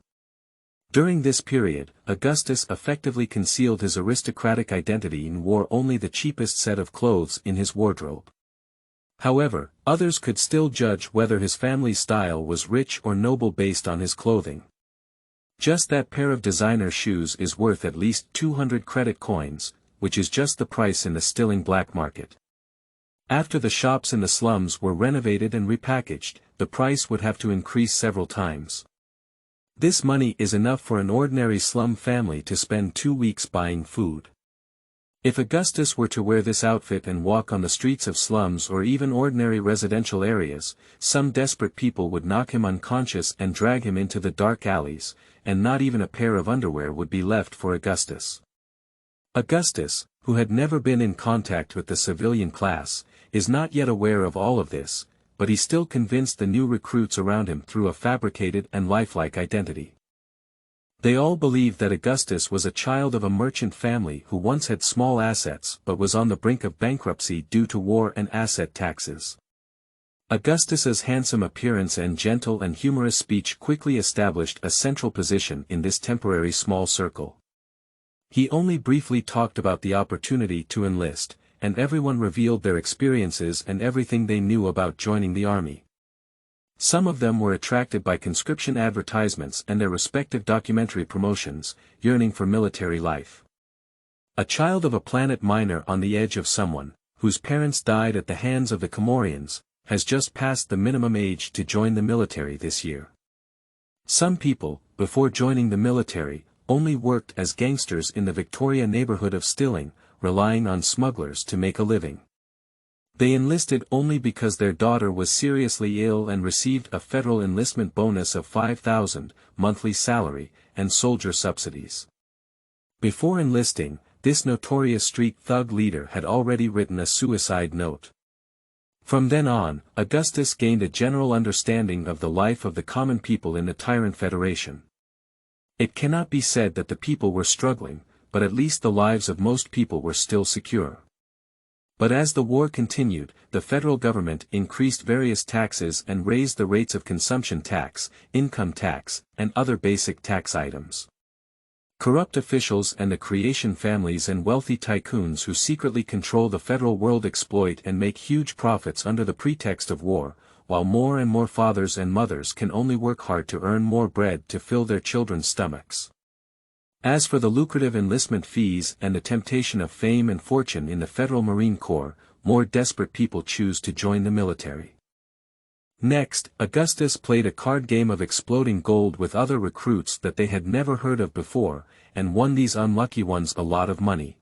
During this period, Augustus effectively concealed his aristocratic identity and wore only the cheapest set of clothes in his wardrobe. However, others could still judge whether his family's style was rich or noble based on his clothing. Just that pair of designer shoes is worth at least 200 credit coins, which is just the price in the Stilling black market. After the shops in the slums were renovated and repackaged, the price would have to increase several times. This money is enough for an ordinary slum family to spend 2 weeks buying food. If Augustus were to wear this outfit and walk on the streets of slums or even ordinary residential areas, some desperate people would knock him unconscious and drag him into the dark alleys, and not even a pair of underwear would be left for Augustus. Augustus, who had never been in contact with the civilian class, is not yet aware of all of this, but he still convinced the new recruits around him through a fabricated and lifelike identity. They all believed that Augustus was a child of a merchant family who once had small assets but was on the brink of bankruptcy due to war and asset taxes. Augustus's handsome appearance and gentle and humorous speech quickly established a central position in this temporary small circle. He only briefly talked about the opportunity to enlist, and everyone revealed their experiences and everything they knew about joining the army. Some of them were attracted by conscription advertisements and their respective documentary promotions, yearning for military life. A child of a planet miner on the edge of someone, whose parents died at the hands of the Comorians, has just passed the minimum age to join the military this year. Some people, before joining the military, only worked as gangsters in the Victoria neighborhood of Stilling, relying on smugglers to make a living. They enlisted only because their daughter was seriously ill and received a federal enlistment bonus of $5,000, monthly salary, and soldier subsidies. Before enlisting, this notorious street thug leader had already written a suicide note. From then on, Augustus gained a general understanding of the life of the common people in the Tyrant Federation. It cannot be said that the people were struggling, but at least the lives of most people were still secure. But as the war continued, the federal government increased various taxes and raised the rates of consumption tax, income tax, and other basic tax items. Corrupt officials and the creation families and wealthy tycoons who secretly control the federal world exploit and make huge profits under the pretext of war, while more and more fathers and mothers can only work hard to earn more bread to fill their children's stomachs. As for the lucrative enlistment fees and the temptation of fame and fortune in the Federal Marine Corps, more desperate people choose to join the military. Next, Augustus played a card game of exploding gold with other recruits that they had never heard of before, and won these unlucky ones a lot of money.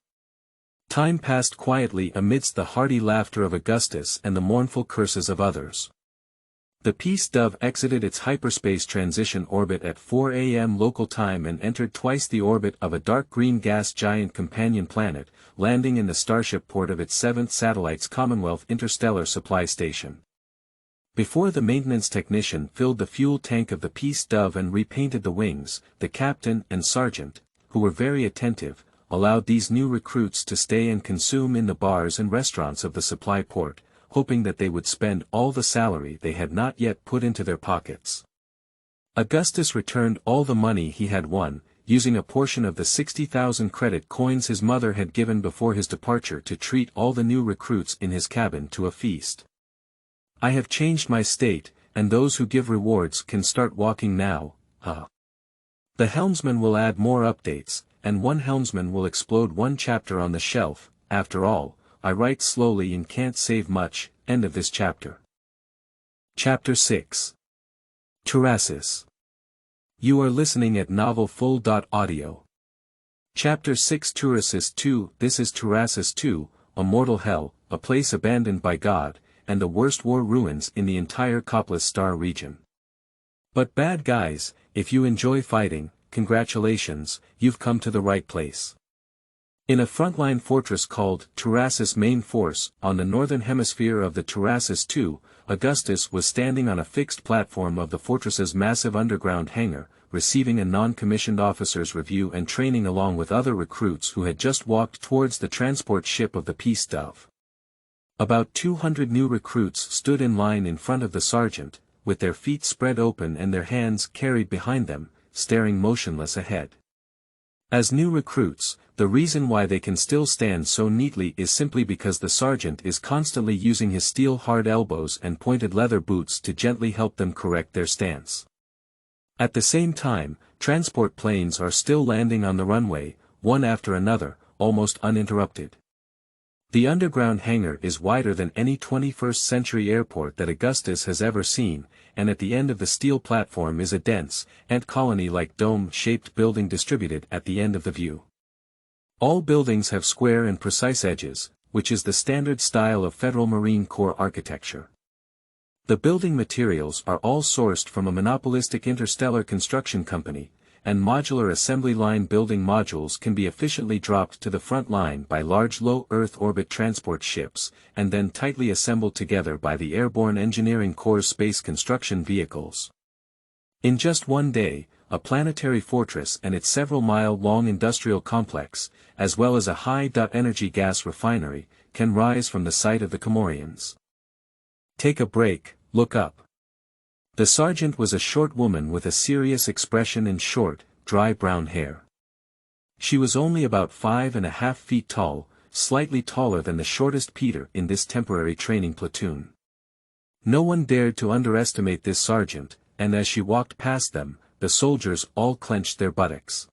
Time passed quietly amidst the hearty laughter of Augustus and the mournful curses of others. The Peace Dove exited its hyperspace transition orbit at 4 a.m. local time and entered twice the orbit of a dark green gas giant companion planet, landing in the Starship port of its 7th satellite's Commonwealth Interstellar Supply Station. Before the maintenance technician filled the fuel tank of the Peace Dove and repainted the wings, the captain and sergeant, who were very attentive, allowed these new recruits to stay and consume in the bars and restaurants of the supply port, hoping that they would spend all the salary they had not yet put into their pockets. Augustus returned all the money he had won, using a portion of the 60,000 credit coins his mother had given before his departure to treat all the new recruits in his cabin to a feast. "I have changed my state, and those who give rewards can start walking now, The helmsman will add more updates, and one helmsman will explode one chapter on the shelf. After all, I write slowly and can't save much." End of this chapter. Chapter 6. Turassis. You are listening at novelfull.audio. Chapter 6 Turassis 2. This is Turassis 2, a mortal hell, a place abandoned by God, and the worst war ruins in the entire Coplas Star region. But bad guys, if you enjoy fighting, congratulations, you've come to the right place. In a frontline fortress called Turassis Main Force, on the northern hemisphere of the Turassis II, Augustus was standing on a fixed platform of the fortress's massive underground hangar, receiving a non-commissioned officer's review and training along with other recruits who had just walked towards the transport ship of the Peace Dove. About 200 new recruits stood in line in front of the sergeant, with their feet spread open and their hands carried behind them, staring motionless ahead. As new recruits, the reason why they can still stand so neatly is simply because the sergeant is constantly using his steel-hard elbows and pointed leather boots to gently help them correct their stance. At the same time, transport planes are still landing on the runway, one after another, almost uninterrupted. The underground hangar is wider than any 21st-century airport that Augustus has ever seen, and at the end of the steel platform is a dense, ant colony-like dome-shaped building distributed at the end of the view. All buildings have square and precise edges, which is the standard style of Federal Marine Corps architecture. The building materials are all sourced from a monopolistic interstellar construction company, and modular assembly line building modules can be efficiently dropped to the front line by large low Earth orbit transport ships, and then tightly assembled together by the Airborne Engineering Corps' space construction vehicles. In just one day, a planetary fortress and its several-mile-long industrial complex, as well as a high-energy gas refinery, can rise from the site of the Comorians. Take a break, look up. The sergeant was a short woman with a serious expression and short, dry brown hair. She was only about 5.5 feet tall, slightly taller than the shortest Peter in this temporary training platoon. No one dared to underestimate this sergeant, and as she walked past them, the soldiers all clenched their buttocks.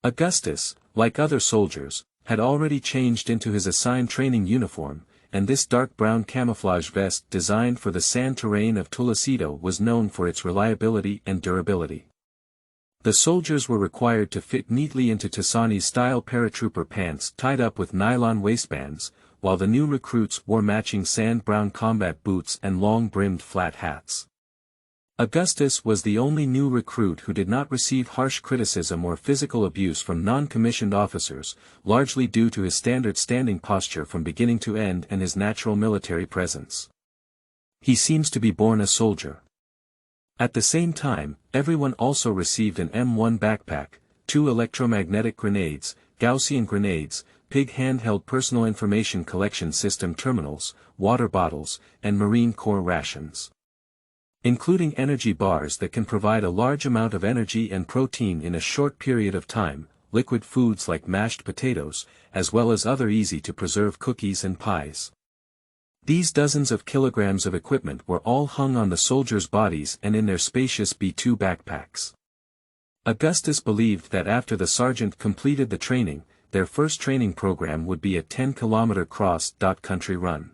Augustus, like other soldiers, had already changed into his assigned training uniform, and this dark brown camouflage vest designed for the sand terrain of Tullicedo was known for its reliability and durability. The soldiers were required to fit neatly into Tassanis-style paratrooper pants tied up with nylon waistbands, while the new recruits wore matching sand-brown combat boots and long-brimmed flat hats. Augustus was the only new recruit who did not receive harsh criticism or physical abuse from non-commissioned officers, largely due to his standard standing posture from beginning to end and his natural military presence. He seems to be born a soldier. At the same time, everyone also received an M1 backpack, 2 electromagnetic grenades, Gaussian grenades, PIG handheld personal information collection system terminals, water bottles, and Marine Corps rations. Including energy bars that can provide a large amount of energy and protein in a short period of time, liquid foods like mashed potatoes, as well as other easy-to-preserve cookies and pies. These dozens of kilograms of equipment were all hung on the soldiers' bodies and in their spacious B-2 backpacks. Augustus believed that after the sergeant completed the training, their first training program would be a 10-kilometer cross-country run.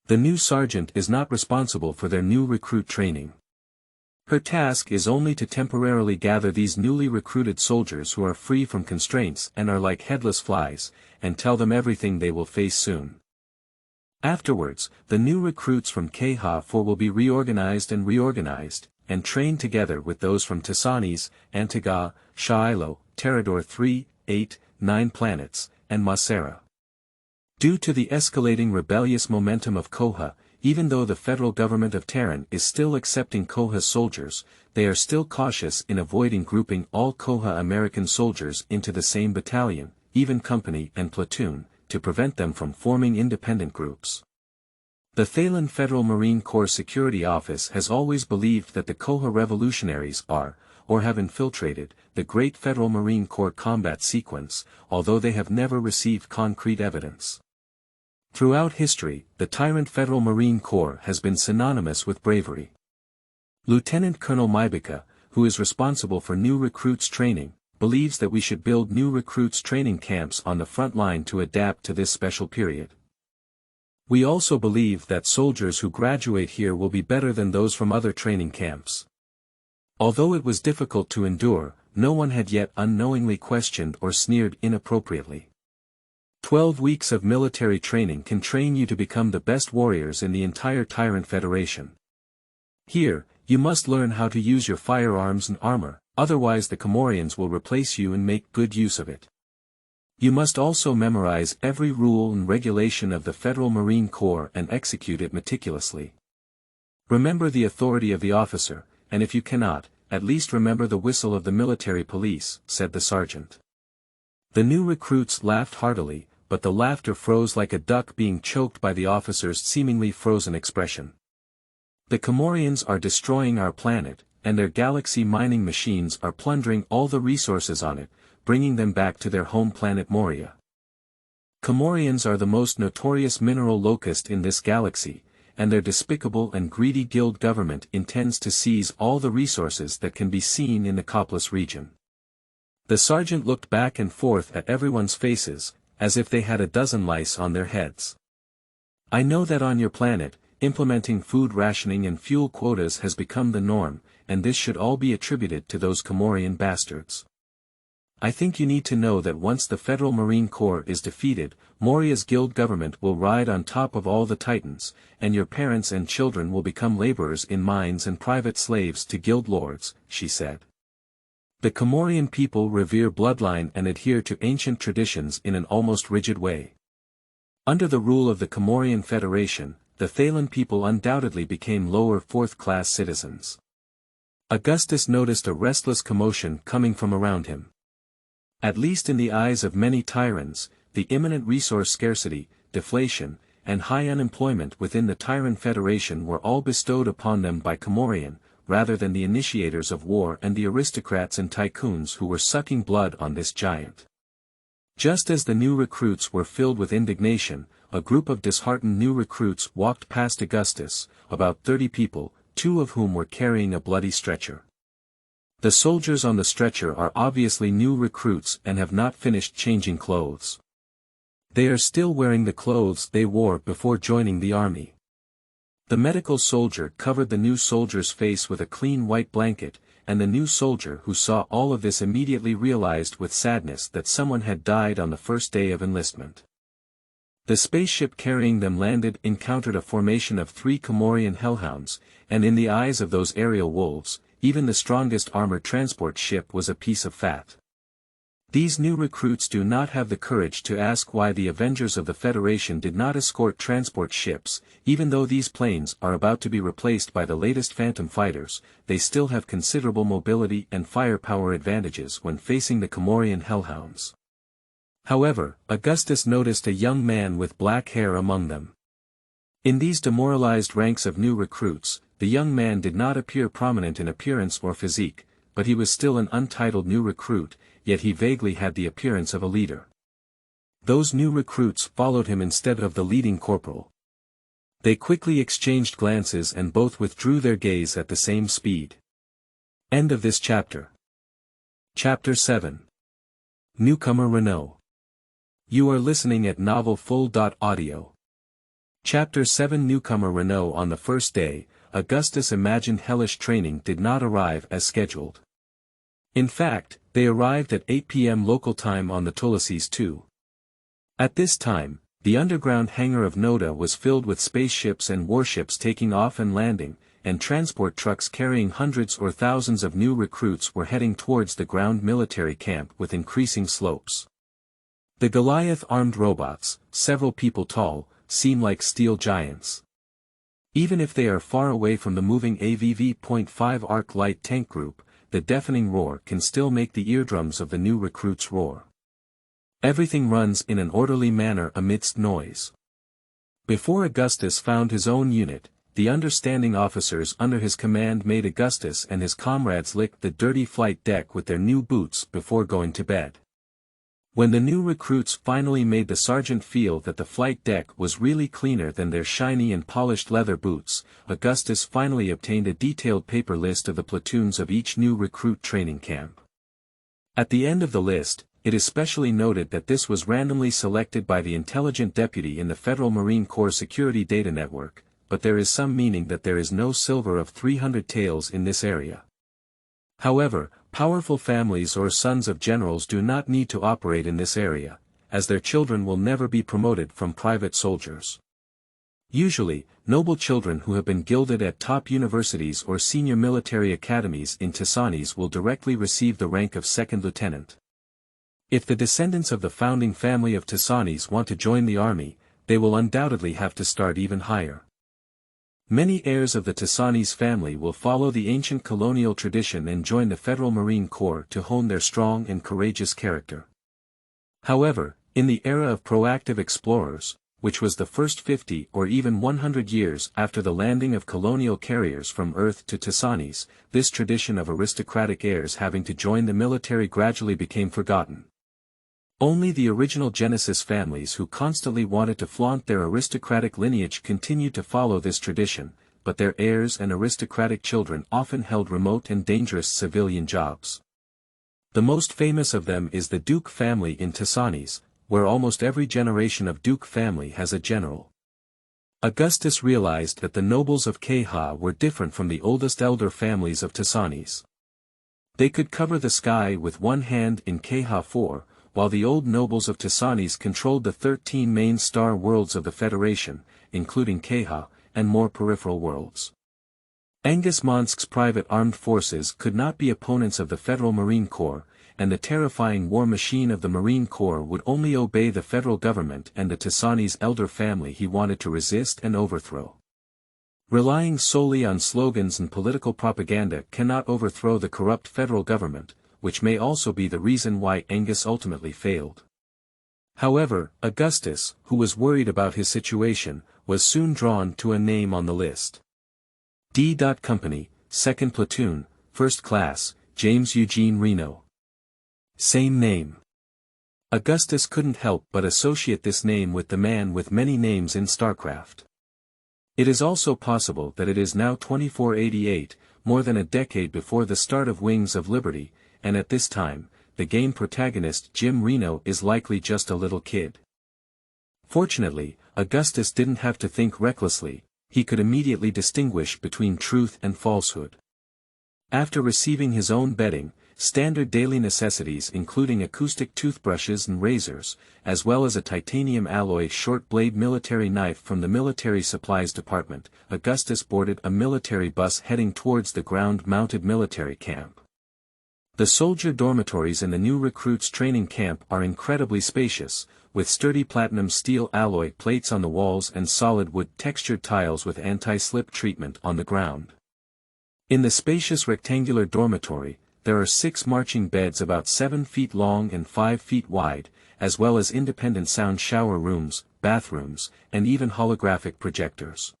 The new sergeant is not responsible for their new recruit training. Her task is only to temporarily gather these newly recruited soldiers who are free from constraints and are like headless flies, and tell them everything they will face soon. Afterwards, the new recruits from Keha will be reorganized, and trained together with those from Tassanis, Antiga, Shiloh, Terrador 3, 8, 9 planets, and Masera. Due to the escalating rebellious momentum of Koha, even though the federal government of Tyrant is still accepting Koha's soldiers, they are still cautious in avoiding grouping all Koha American soldiers into the same battalion, even company and platoon, to prevent them from forming independent groups. The Thailand Federal Marine Corps Security Office has always believed that the Koha revolutionaries are, or have infiltrated, the Great Federal Marine Corps combat sequence, although they have never received concrete evidence. Throughout history, the Tyrant Federal Marine Corps has been synonymous with bravery. Lieutenant Colonel Mibika, who is responsible for new recruits training, believes that we should build new recruits training camps on the front line to adapt to this special period. We also believe that soldiers who graduate here will be better than those from other training camps. Although it was difficult to endure, no one had yet unknowingly questioned or sneered inappropriately. 12 weeks of military training can train you to become the best warriors in the entire Tyrant Federation. Here, you must learn how to use your firearms and armor, otherwise the Comorians will replace you and make good use of it. You must also memorize every rule and regulation of the Federal Marine Corps and execute it meticulously. Remember the authority of the officer, and if you cannot, at least remember the whistle of the military police, said the sergeant. The new recruits laughed heartily, but the laughter froze like a duck being choked by the officer's seemingly frozen expression. The Comorians are destroying our planet, and their galaxy mining machines are plundering all the resources on it, bringing them back to their home planet Moria. Comorians are the most notorious mineral locust in this galaxy, and their despicable and greedy guild government intends to seize all the resources that can be seen in the Coplis region. The sergeant looked back and forth at everyone's faces, as if they had a dozen lice on their heads. I know that on your planet, implementing food rationing and fuel quotas has become the norm, and this should all be attributed to those Comorian bastards. I think you need to know that once the Federal Marine Corps is defeated, Moria's guild government will ride on top of all the titans, and your parents and children will become laborers in mines and private slaves to guild lords, she said. The Comorian people revere bloodline and adhere to ancient traditions in an almost rigid way. Under the rule of the Comorian Federation, the Thailand people undoubtedly became lower fourth-class citizens. Augustus noticed a restless commotion coming from around him. At least in the eyes of many Tyrants, the imminent resource scarcity, deflation, and high unemployment within the Tyrant Federation were all bestowed upon them by Comorian, rather than the initiators of war and the aristocrats and tycoons who were sucking blood on this giant. Just as the new recruits were filled with indignation, a group of disheartened new recruits walked past Augustus, about 30 people, 2 of whom were carrying a bloody stretcher. The soldiers on the stretcher are obviously new recruits and have not finished changing clothes. They are still wearing the clothes they wore before joining the army. The medical soldier covered the new soldier's face with a clean white blanket, and the new soldier who saw all of this immediately realized with sadness that someone had died on the first day of enlistment. The spaceship carrying them landed encountered a formation of 3 Comorian hellhounds, and in the eyes of those aerial wolves, even the strongest armored transport ship was a piece of fat. These new recruits do not have the courage to ask why the Avengers of the Federation did not escort transport ships. Even though these planes are about to be replaced by the latest Phantom fighters, they still have considerable mobility and firepower advantages when facing the Comorian hellhounds. However, Augustus noticed a young man with black hair among them. In these demoralized ranks of new recruits, the young man did not appear prominent in appearance or physique, but he was still an untitled new recruit, yet he vaguely had the appearance of a leader. Those new recruits followed him instead of the leading corporal. They quickly exchanged glances and both withdrew their gaze at the same speed. End of this chapter. Chapter 7. Newcomer Renault. You are listening at novelfull.audio. Chapter 7. Newcomer Renault. On the first day, Augustus imagined hellish training did not arrive as scheduled. In fact, they arrived at 8 p.m. local time on the Turassis II. At this time, the underground hangar of Noda was filled with spaceships and warships taking off and landing, and transport trucks carrying hundreds or thousands of new recruits were heading towards the ground military camp with increasing slopes. The Goliath-armed robots, several people tall, seem like steel giants. Even if they are far away from the moving AVV.5 arc light tank group, the deafening roar can still make the eardrums of the new recruits roar. Everything runs in an orderly manner amidst noise. Before Augustus found his own unit, the understanding officers under his command made Augustus and his comrades lick the dirty flight deck with their new boots before going to bed. When the new recruits finally made the sergeant feel that the flight deck was really cleaner than their shiny and polished leather boots, Augustus finally obtained a detailed paper list of the platoons of each new recruit training camp. At the end of the list, it is specially noted that this was randomly selected by the intelligent deputy in the Federal Marine Corps Security Data Network, but there is some meaning that there is no silver of 300 taels in this area. However, powerful families or sons of generals do not need to operate in this area, as their children will never be promoted from private soldiers. Usually, noble children who have been gilded at top universities or senior military academies in Tassanis will directly receive the rank of second lieutenant. If the descendants of the founding family of Tassanis want to join the army, they will undoubtedly have to start even higher. Many heirs of the Tassanis family will follow the ancient colonial tradition and join the Federal Marine Corps to hone their strong and courageous character. However, in the era of proactive explorers, which was the first 50 or even 100 years after the landing of colonial carriers from Earth to Tassanis, this tradition of aristocratic heirs having to join the military gradually became forgotten. Only the original Genesis families who constantly wanted to flaunt their aristocratic lineage continued to follow this tradition, but their heirs and aristocratic children often held remote and dangerous civilian jobs. The most famous of them is the Duke family in Tassanis, where almost every generation of Duke family has a general. Augustus realized that the nobles of Keha were different from the oldest elder families of Tassanis. They could cover the sky with one hand in Keha 4, while the old nobles of Tassanis controlled the 13 main star worlds of the Federation, including Keha, and more peripheral worlds. Angus Monsk's private armed forces could not be opponents of the Federal Marine Corps, and the terrifying war machine of the Marine Corps would only obey the federal government and the Tassanis elder family he wanted to resist and overthrow. Relying solely on slogans and political propaganda cannot overthrow the corrupt federal government, which may also be the reason why Angus ultimately failed. However, Augustus, who was worried about his situation, was soon drawn to a name on the list. D. Company, 2nd Platoon, 1st Class, James Eugene Renault. Same name. Augustus couldn't help but associate this name with the man with many names in StarCraft. It is also possible that it is now 2488, more than a decade before the start of Wings of Liberty, and at this time, the game protagonist Jim Renault is likely just a little kid. Fortunately, Augustus didn't have to think recklessly, he could immediately distinguish between truth and falsehood. After receiving his own bedding, standard daily necessities including acoustic toothbrushes and razors, as well as a titanium alloy short-blade military knife from the military supplies department, Augustus boarded a military bus heading towards the ground-mounted military camp. The soldier dormitories in the new recruits training camp are incredibly spacious, with sturdy platinum steel alloy plates on the walls and solid wood textured tiles with anti-slip treatment on the ground. In the spacious rectangular dormitory, there are 6 marching beds about 7 feet long and 5 feet wide, as well as independent sound shower rooms, bathrooms, and even holographic projectors.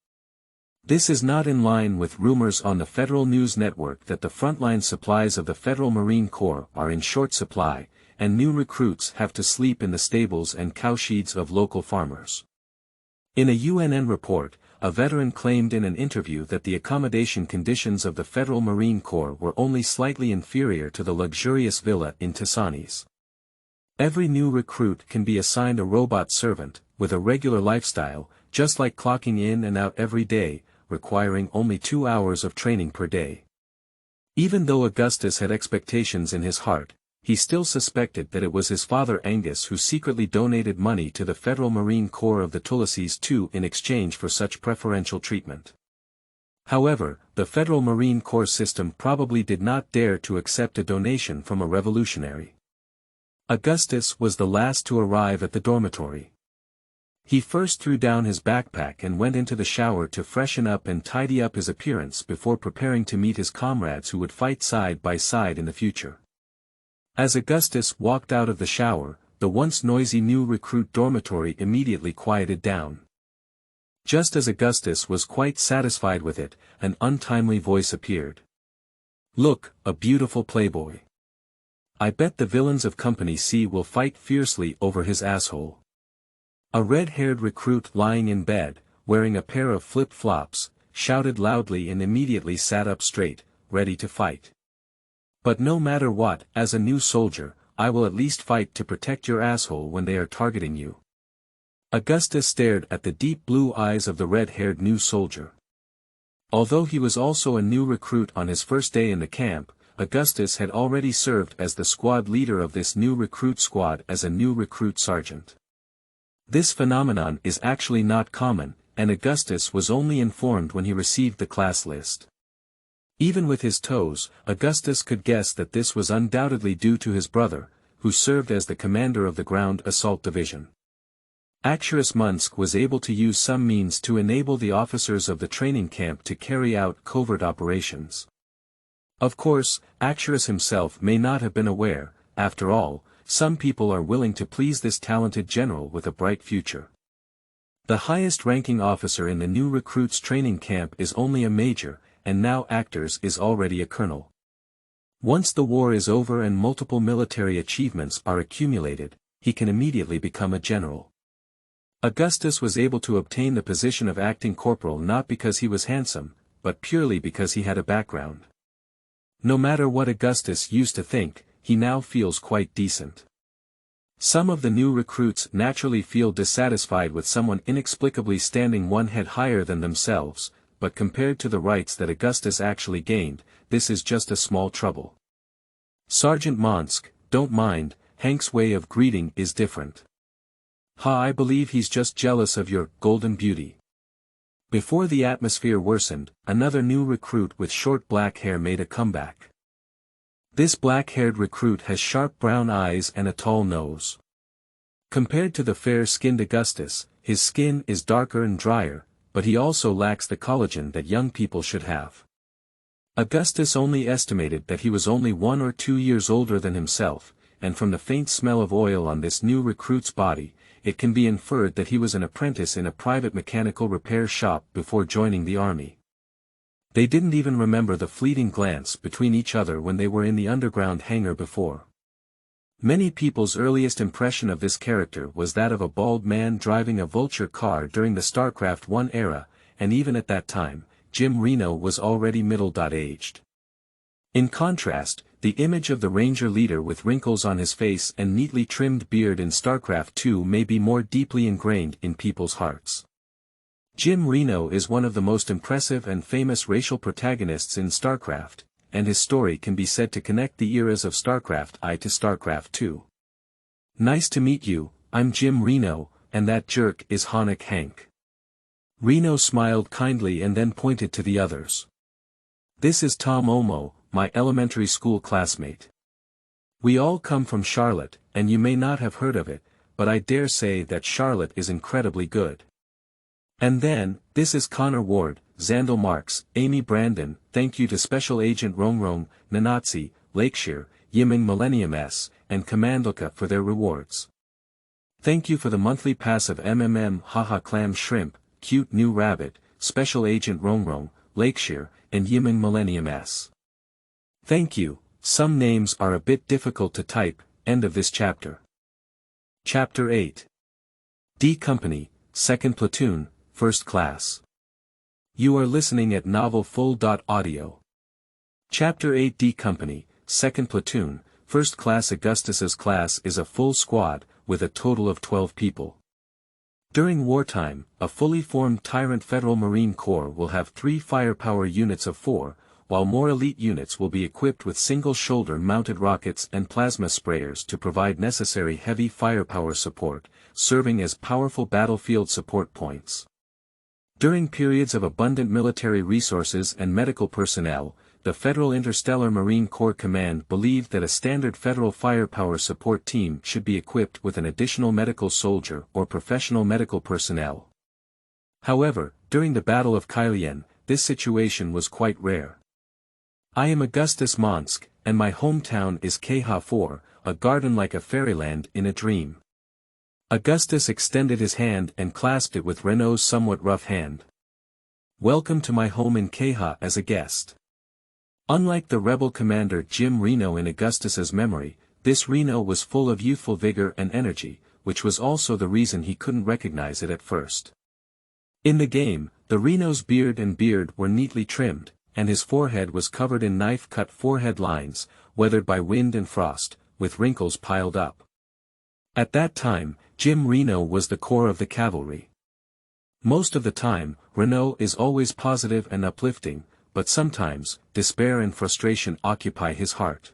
This is not in line with rumors on the Federal News Network that the frontline supplies of the Federal Marine Corps are in short supply, and new recruits have to sleep in the stables and cowsheds of local farmers. In a UNN report, a veteran claimed in an interview that the accommodation conditions of the Federal Marine Corps were only slightly inferior to the luxurious villa in Tassanis. Every new recruit can be assigned a robot servant, with a regular lifestyle, just like clocking in and out every day, requiring only 2 hours of training per day. Even though Augustus had expectations in his heart, he still suspected that it was his father Angus who secretly donated money to the Federal Marine Corps of the Turassis II in exchange for such preferential treatment. However, the Federal Marine Corps system probably did not dare to accept a donation from a revolutionary. Augustus was the last to arrive at the dormitory. He first threw down his backpack and went into the shower to freshen up and tidy up his appearance before preparing to meet his comrades who would fight side by side in the future. As Augustus walked out of the shower, the once noisy new recruit dormitory immediately quieted down. Just as Augustus was quite satisfied with it, an untimely voice appeared. "Look, a beautiful playboy. I bet the villains of Company C will fight fiercely over his asshole." A red-haired recruit lying in bed, wearing a pair of flip-flops, shouted loudly and immediately sat up straight, ready to fight. "But no matter what, as a new soldier, I will at least fight to protect your asshole when they are targeting you." Augustus stared at the deep blue eyes of the red-haired new soldier. Although he was also a new recruit on his first day in the camp, Augustus had already served as the squad leader of this new recruit squad as a new recruit sergeant. This phenomenon is actually not common, and Augustus was only informed when he received the class list. Even with his toes, Augustus could guess that this was undoubtedly due to his brother, who served as the commander of the ground assault division. Actress Monsk was able to use some means to enable the officers of the training camp to carry out covert operations. Of course, Actress himself may not have been aware. After all, some people are willing to please this talented general with a bright future. The highest-ranking officer in the new recruits training camp is only a major, and now Actors is already a colonel. Once the war is over and multiple military achievements are accumulated, he can immediately become a general. Augustus was able to obtain the position of acting corporal not because he was handsome, but purely because he had a background. No matter what Augustus used to think, he now feels quite decent. Some of the new recruits naturally feel dissatisfied with someone inexplicably standing one head higher than themselves, but compared to the rights that Augustus actually gained, this is just a small trouble. "Sergeant Monsk, don't mind, Hank's way of greeting is different. Ha, I believe he's just jealous of your golden beauty." Before the atmosphere worsened, another new recruit with short black hair made a comeback. This black-haired recruit has sharp brown eyes and a tall nose. Compared to the fair-skinned Augustus, his skin is darker and drier, but he also lacks the collagen that young people should have. Augustus only estimated that he was only 1 or 2 years older than himself, and from the faint smell of oil on this new recruit's body, it can be inferred that he was an apprentice in a private mechanical repair shop before joining the army. They didn't even remember the fleeting glance between each other when they were in the underground hangar before. Many people's earliest impression of this character was that of a bald man driving a vulture car during the StarCraft 1 era, and even at that time, Jim Renault was already middle-aged. In contrast, the image of the Ranger leader with wrinkles on his face and neatly trimmed beard in StarCraft 2 may be more deeply ingrained in people's hearts. Jim Renault is one of the most impressive and famous racial protagonists in StarCraft, and his story can be said to connect the eras of StarCraft I to StarCraft 2. Nice to meet you, I'm Jim Renault, and that jerk is Honik Hank. Renault smiled kindly and then pointed to the others. This is Tom Omo, my elementary school classmate. We all come from Charlotte, and you may not have heard of it, but I dare say that Charlotte is incredibly good. And then, this is Connor Ward, Zandal Marks, Amy Brandon, thank you to Special Agent Rongrong, Nanatsi, Lakeshire, Yiming Millennium S, and Commandoka for their rewards. Thank you for the monthly pass of Haha Clam Shrimp, Cute New Rabbit, Special Agent Rongrong, Lakeshire, and Yiming Millennium S. Thank you, some names are a bit difficult to type, end of this chapter. Chapter 8. D Company, 2nd Platoon, 1st Class. You are listening at novelfull.audio. Chapter 8 D Company, 2nd Platoon, 1st Class Augustus's class is a full squad, with a total of 12 people. During wartime, a fully formed Tyrant Federal Marine Corps will have 3 firepower units of 4, while more elite units will be equipped with single shoulder-mounted rockets and plasma sprayers to provide necessary heavy firepower support, serving as powerful battlefield support points. During periods of abundant military resources and medical personnel, the Federal Interstellar Marine Corps Command believed that a standard federal firepower support team should be equipped with an additional medical soldier or professional medical personnel. However, during the Battle of Kylien, this situation was quite rare. I am Augustus Monsk, and my hometown is Keha 4, a garden like a fairyland in a dream. Augustus extended his hand and clasped it with Renault's somewhat rough hand. Welcome to my home in Keha as a guest. Unlike the rebel commander Jim Renault in Augustus's memory, this Renault was full of youthful vigor and energy, which was also the reason he couldn't recognize it at first. In the game, the Renault's beard were neatly trimmed, and his forehead was covered in knife-cut forehead lines, weathered by wind and frost, with wrinkles piled up. At that time, Jim Renault was the core of the cavalry. Most of the time, Renault is always positive and uplifting, but sometimes, despair and frustration occupy his heart.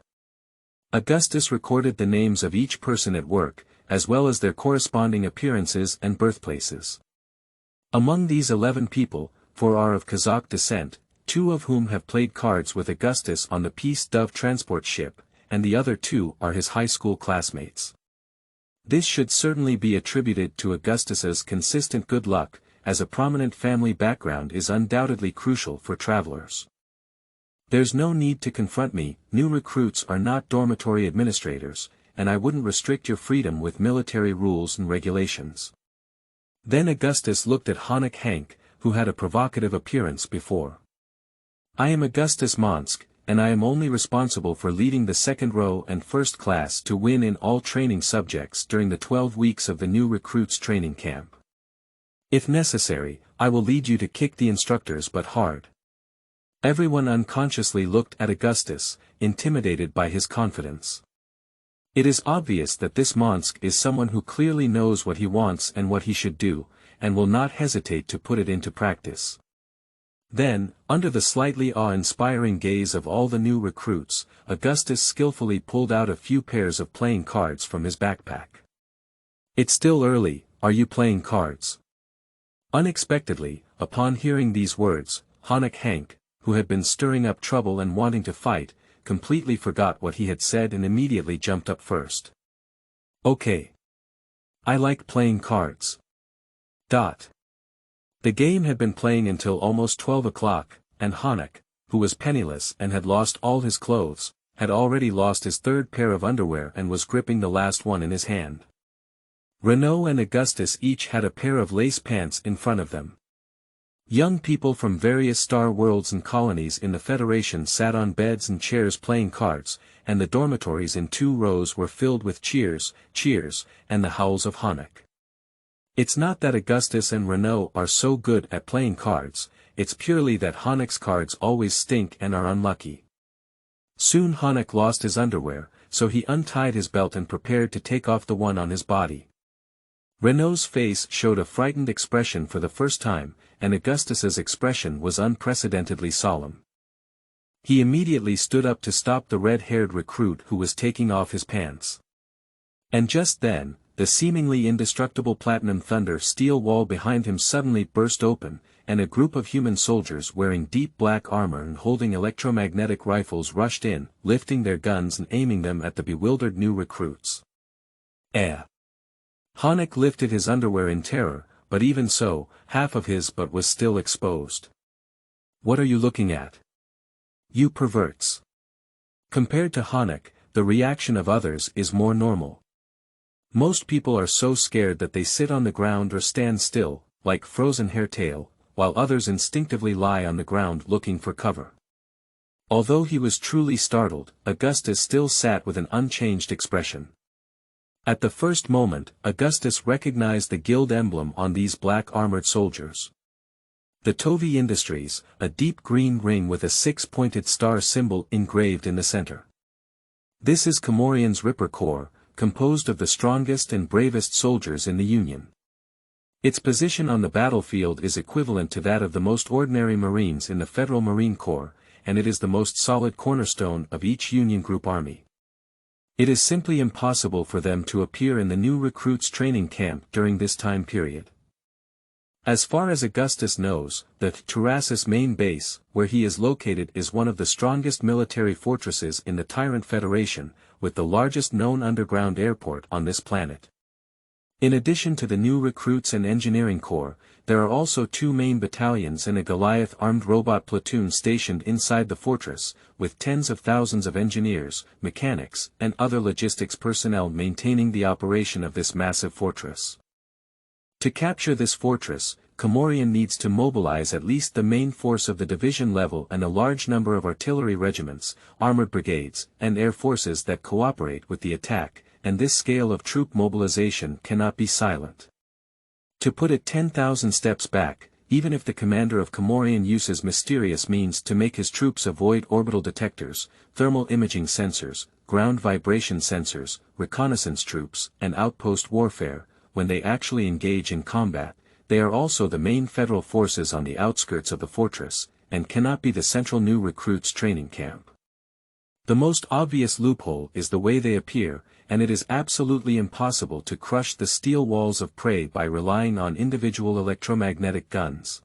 Augustus recorded the names of each person at work, as well as their corresponding appearances and birthplaces. Among these 11 people, 4 are of Kazakh descent, 2 of whom have played cards with Augustus on the Peace Dove transport ship, and the other 2 are his high school classmates. This should certainly be attributed to Augustus's consistent good luck, as a prominent family background is undoubtedly crucial for travelers. There's no need to confront me, new recruits are not dormitory administrators, and I wouldn't restrict your freedom with military rules and regulations. Then Augustus looked at Honik Hank, who had a provocative appearance before. I am Augustus Monsk, and I am only responsible for leading the 2nd row and 1st class to win in all training subjects during the 12 weeks of the new recruits training camp. If necessary, I will lead you to kick the instructor's butt hard. Everyone unconsciously looked at Augustus, intimidated by his confidence. It is obvious that this Monsk is someone who clearly knows what he wants and what he should do, and will not hesitate to put it into practice. Then, under the slightly awe-inspiring gaze of all the new recruits, Augustus skillfully pulled out a few pairs of playing cards from his backpack. It's still early, are you playing cards? Unexpectedly, upon hearing these words, Honik Hank, who had been stirring up trouble and wanting to fight, completely forgot what he had said and immediately jumped up first. Okay. I like playing cards. The game had been playing until almost 12 o'clock, and Honik, who was penniless and had lost all his clothes, had already lost his third pair of underwear and was gripping the last one in his hand. Renault and Augustus each had a pair of lace pants in front of them. Young people from various star worlds and colonies in the Federation sat on beds and chairs playing cards, and the dormitories in 2 rows were filled with cheers, cheers, and the howls of Honeck. It's not that Augustus and Renault are so good at playing cards, it's purely that Honeck's cards always stink and are unlucky. Soon Honeck lost his underwear, so he untied his belt and prepared to take off the one on his body. Renault's face showed a frightened expression for the first time, and Augustus's expression was unprecedentedly solemn. He immediately stood up to stop the red-haired recruit who was taking off his pants. And just then, the seemingly indestructible platinum thunder steel wall behind him suddenly burst open, and a group of human soldiers wearing deep black armor and holding electromagnetic rifles rushed in, lifting their guns and aiming them at the bewildered new recruits. Honeck lifted his underwear in terror, but even so, half of his butt was still exposed. "What are you looking at? You perverts." Compared to Honeck, the reaction of others is more normal. Most people are so scared that they sit on the ground or stand still, like frozen hairtail, while others instinctively lie on the ground looking for cover. Although he was truly startled, Augustus still sat with an unchanged expression. At the first moment, Augustus recognized the guild emblem on these black armored soldiers. The Tovi Industries, a deep green ring with a 6-pointed star symbol engraved in the center. This is Comorian's Ripper Corps, composed of the strongest and bravest soldiers in the Union. Its position on the battlefield is equivalent to that of the most ordinary Marines in the Federal Marine Corps, and it is the most solid cornerstone of each Union Group army. It is simply impossible for them to appear in the new recruits' training camp during this time period. As far as Augustus knows, the Turassis main base, where he is located, is one of the strongest military fortresses in the Tyrant Federation, with the largest known underground airport on this planet. In addition to the new recruits and engineering corps, there are also 2 main battalions and a Goliath armed robot platoon stationed inside the fortress, with tens of thousands of engineers, mechanics, and other logistics personnel maintaining the operation of this massive fortress. To capture this fortress, Comorian needs to mobilize at least the main force of the division level and a large number of artillery regiments, armored brigades, and air forces that cooperate with the attack, and this scale of troop mobilization cannot be silent. To put it 10,000 steps back, even if the commander of Comorian uses mysterious means to make his troops avoid orbital detectors, thermal imaging sensors, ground vibration sensors, reconnaissance troops, and outpost warfare, when they actually engage in combat, they are also the main federal forces on the outskirts of the fortress, and cannot be the central new recruits training camp. The most obvious loophole is the way they appear, and it is absolutely impossible to crush the steel walls of prey by relying on individual electromagnetic guns.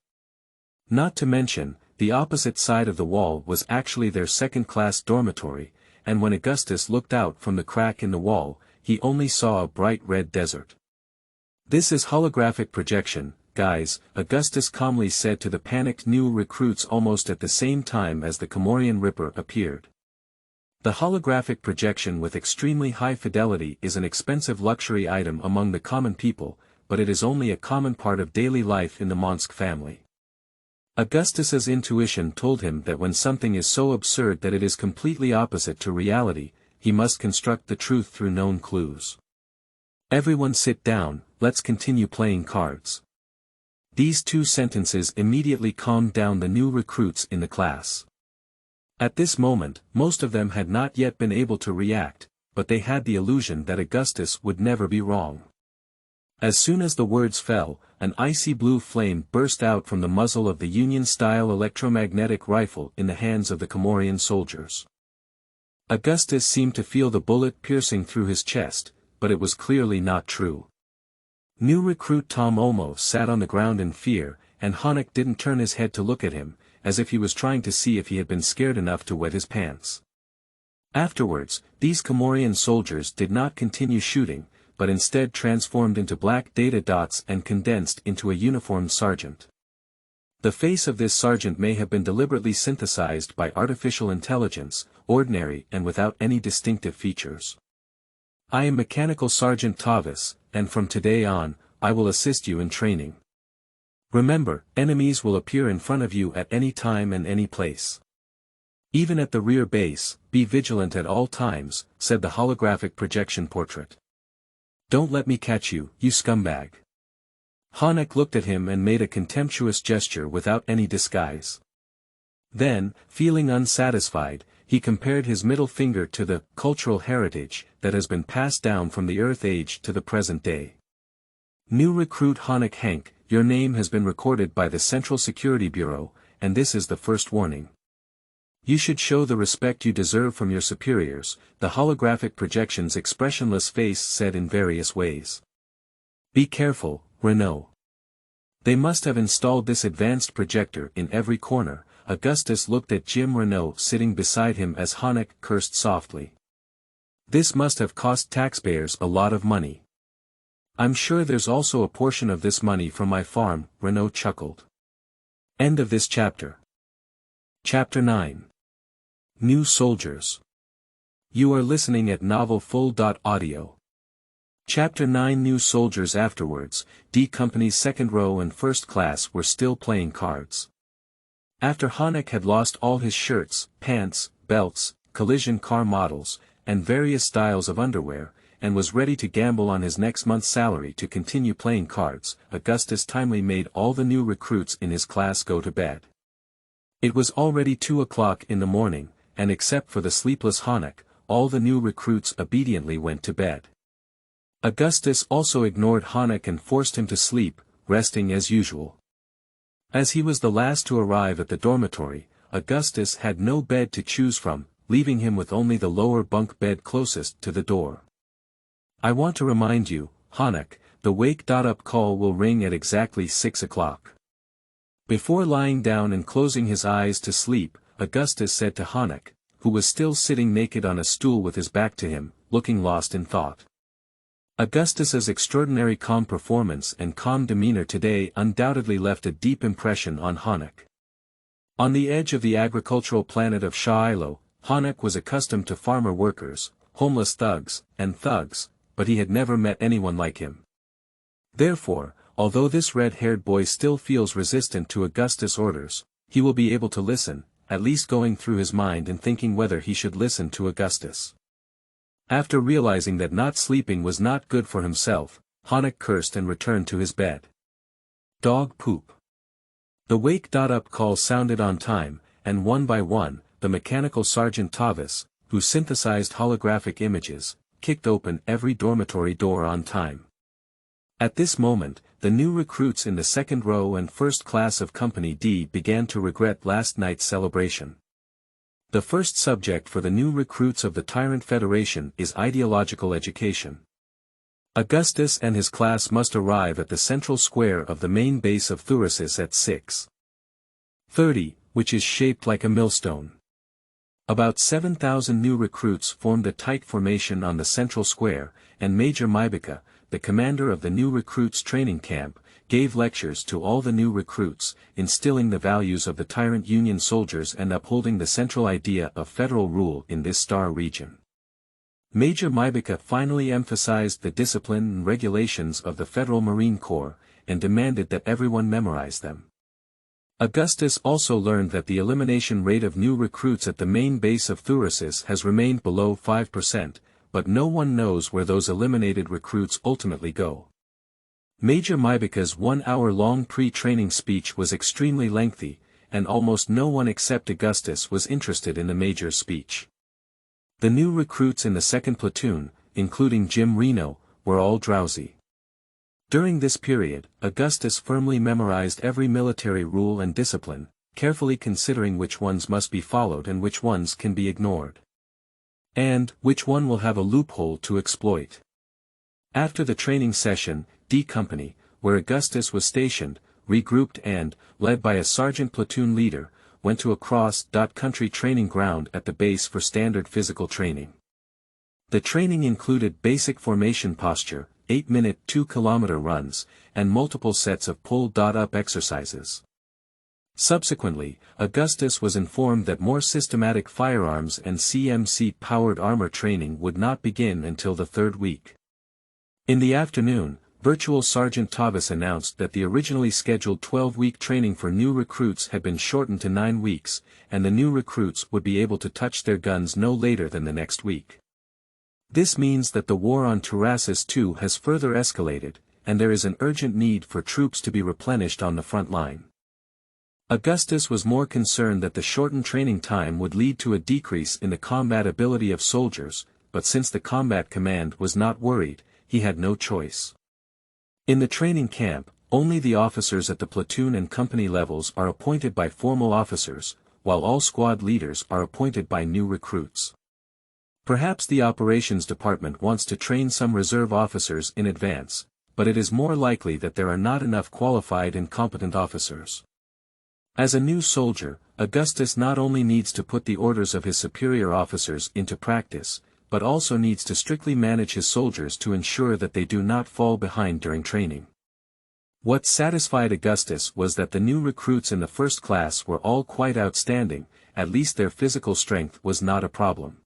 Not to mention, the opposite side of the wall was actually their second-class dormitory, and when Augustus looked out from the crack in the wall, he only saw a bright red desert. "This is holographic projection, guys," Augustus calmly said to the panicked new recruits almost at the same time as the Comorian Ripper appeared. The holographic projection with extremely high fidelity is an expensive luxury item among the common people, but it is only a common part of daily life in the Monsk family. Augustus's intuition told him that when something is so absurd that it is completely opposite to reality, he must construct the truth through known clues. "Everyone sit down, let's continue playing cards." These 2 sentences immediately calmed down the new recruits in the class. At this moment, most of them had not yet been able to react, but they had the illusion that Augustus would never be wrong. As soon as the words fell, an icy blue flame burst out from the muzzle of the Union-style electromagnetic rifle in the hands of the Comorian soldiers. Augustus seemed to feel the bullet piercing through his chest, but it was clearly not true. New recruit Tom almost sat on the ground in fear, and Honeck didn't turn his head to look at him, as if he was trying to see if he had been scared enough to wet his pants. Afterwards, these Comorian soldiers did not continue shooting, but instead transformed into black data dots and condensed into a uniformed sergeant. The face of this sergeant may have been deliberately synthesized by artificial intelligence, ordinary and without any distinctive features. I am Mechanical Sergeant Tavis, and from today on, I will assist you in training. Remember, enemies will appear in front of you at any time and any place. Even at the rear base, be vigilant at all times, said the holographic projection portrait. Don't let me catch you, you scumbag. Honeck looked at him and made a contemptuous gesture without any disguise. Then, feeling unsatisfied, he compared his middle finger to the cultural heritage that has been passed down from the Earth Age to the present day. New recruit Honeck Henk, your name has been recorded by the Central Security Bureau, and this is the first warning. You should show the respect you deserve from your superiors, the holographic projection's expressionless face said in various ways. Be careful, Renault. They must have installed this advanced projector in every corner. Augustus looked at Jim Renault sitting beside him as Honeck cursed softly. This must have cost taxpayers a lot of money. I'm sure there's also a portion of this money from my farm, Renault chuckled. End of this chapter. Chapter 9. New Soldiers. You are listening at novelfull.audio. Chapter 9. New soldiers. Afterwards, D Company's second row and first class were still playing cards. After Honeck had lost all his shirts, pants, belts, collision car models, and various styles of underwear, and was ready to gamble on his next month's salary to continue playing cards, Augustus timely made all the new recruits in his class go to bed. It was already 2 o'clock in the morning, and except for the sleepless Honeck, all the new recruits obediently went to bed. Augustus also ignored Honeck and forced him to sleep, resting as usual. As he was the last to arrive at the dormitory, Augustus had no bed to choose from, leaving him with only the lower bunk bed closest to the door. I want to remind you, Honeck, the wake-up call will ring at exactly 6 o'clock. Before lying down and closing his eyes to sleep, Augustus said to Honeck, who was still sitting naked on a stool with his back to him, looking lost in thought. Augustus's extraordinary calm performance and calm demeanor today undoubtedly left a deep impression on Honeck. On the edge of the agricultural planet of Shiloh, Honeck was accustomed to farmer workers, homeless thugs, and thugs, but he had never met anyone like him. Therefore, although this red-haired boy still feels resistant to Augustus' orders, he will be able to listen, at least going through his mind and thinking whether he should listen to Augustus. After realizing that not sleeping was not good for himself, Honeck cursed and returned to his bed. Dog poop. The wake-up call sounded on time, and one by one, the mechanical Sergeant Tavis, who synthesized holographic images, kicked open every dormitory door on time. At this moment, the new recruits in the second row and first class of Company D began to regret last night's celebration. The first subject for the new recruits of the Tyrant Federation is ideological education. Augustus and his class must arrive at the central square of the main base of Turassis at 6:30, which is shaped like a millstone. About 7,000 new recruits formed a tight formation on the central square, and Major Mybika, the commander of the new recruits training camp, gave lectures to all the new recruits, instilling the values of the Tyrant Union soldiers and upholding the central idea of federal rule in this star region. Major Mybika finally emphasized the discipline and regulations of the Federal Marine Corps, and demanded that everyone memorize them. Augustus also learned that the elimination rate of new recruits at the main base of Turassis has remained below 5%, but no one knows where those eliminated recruits ultimately go. Major Mybika's 1-hour-long pre-training speech was extremely lengthy, and almost no one except Augustus was interested in the Major's speech. The new recruits in the second platoon, including Jim Renault, were all drowsy. During this period, Augustus firmly memorized every military rule and discipline, carefully considering which ones must be followed and which ones can be ignored. And which one will have a loophole to exploit. After the training session, D Company, where Augustus was stationed, regrouped and, led by a sergeant platoon leader, went to a cross-country training ground at the base for standard physical training. The training included basic formation posture, 8-minute 2-kilometer runs, and multiple sets of pull-up exercises. Subsequently, Augustus was informed that more systematic firearms and CMC-powered armor training would not begin until the third week. In the afternoon, Virtual Sergeant Tavis announced that the originally scheduled 12-week training for new recruits had been shortened to 9 weeks, and the new recruits would be able to touch their guns no later than the next week. This means that the war on Turassis II has further escalated, and there is an urgent need for troops to be replenished on the front line. Augustus was more concerned that the shortened training time would lead to a decrease in the combat ability of soldiers, but since the combat command was not worried, he had no choice. In the training camp, only the officers at the platoon and company levels are appointed by formal officers, while all squad leaders are appointed by new recruits. Perhaps the operations department wants to train some reserve officers in advance, but it is more likely that there are not enough qualified and competent officers. As a new soldier, Augustus not only needs to put the orders of his superior officers into practice, but also needs to strictly manage his soldiers to ensure that they do not fall behind during training. What satisfied Augustus was that the new recruits in the first class were all quite outstanding, at least their physical strength was not a problem.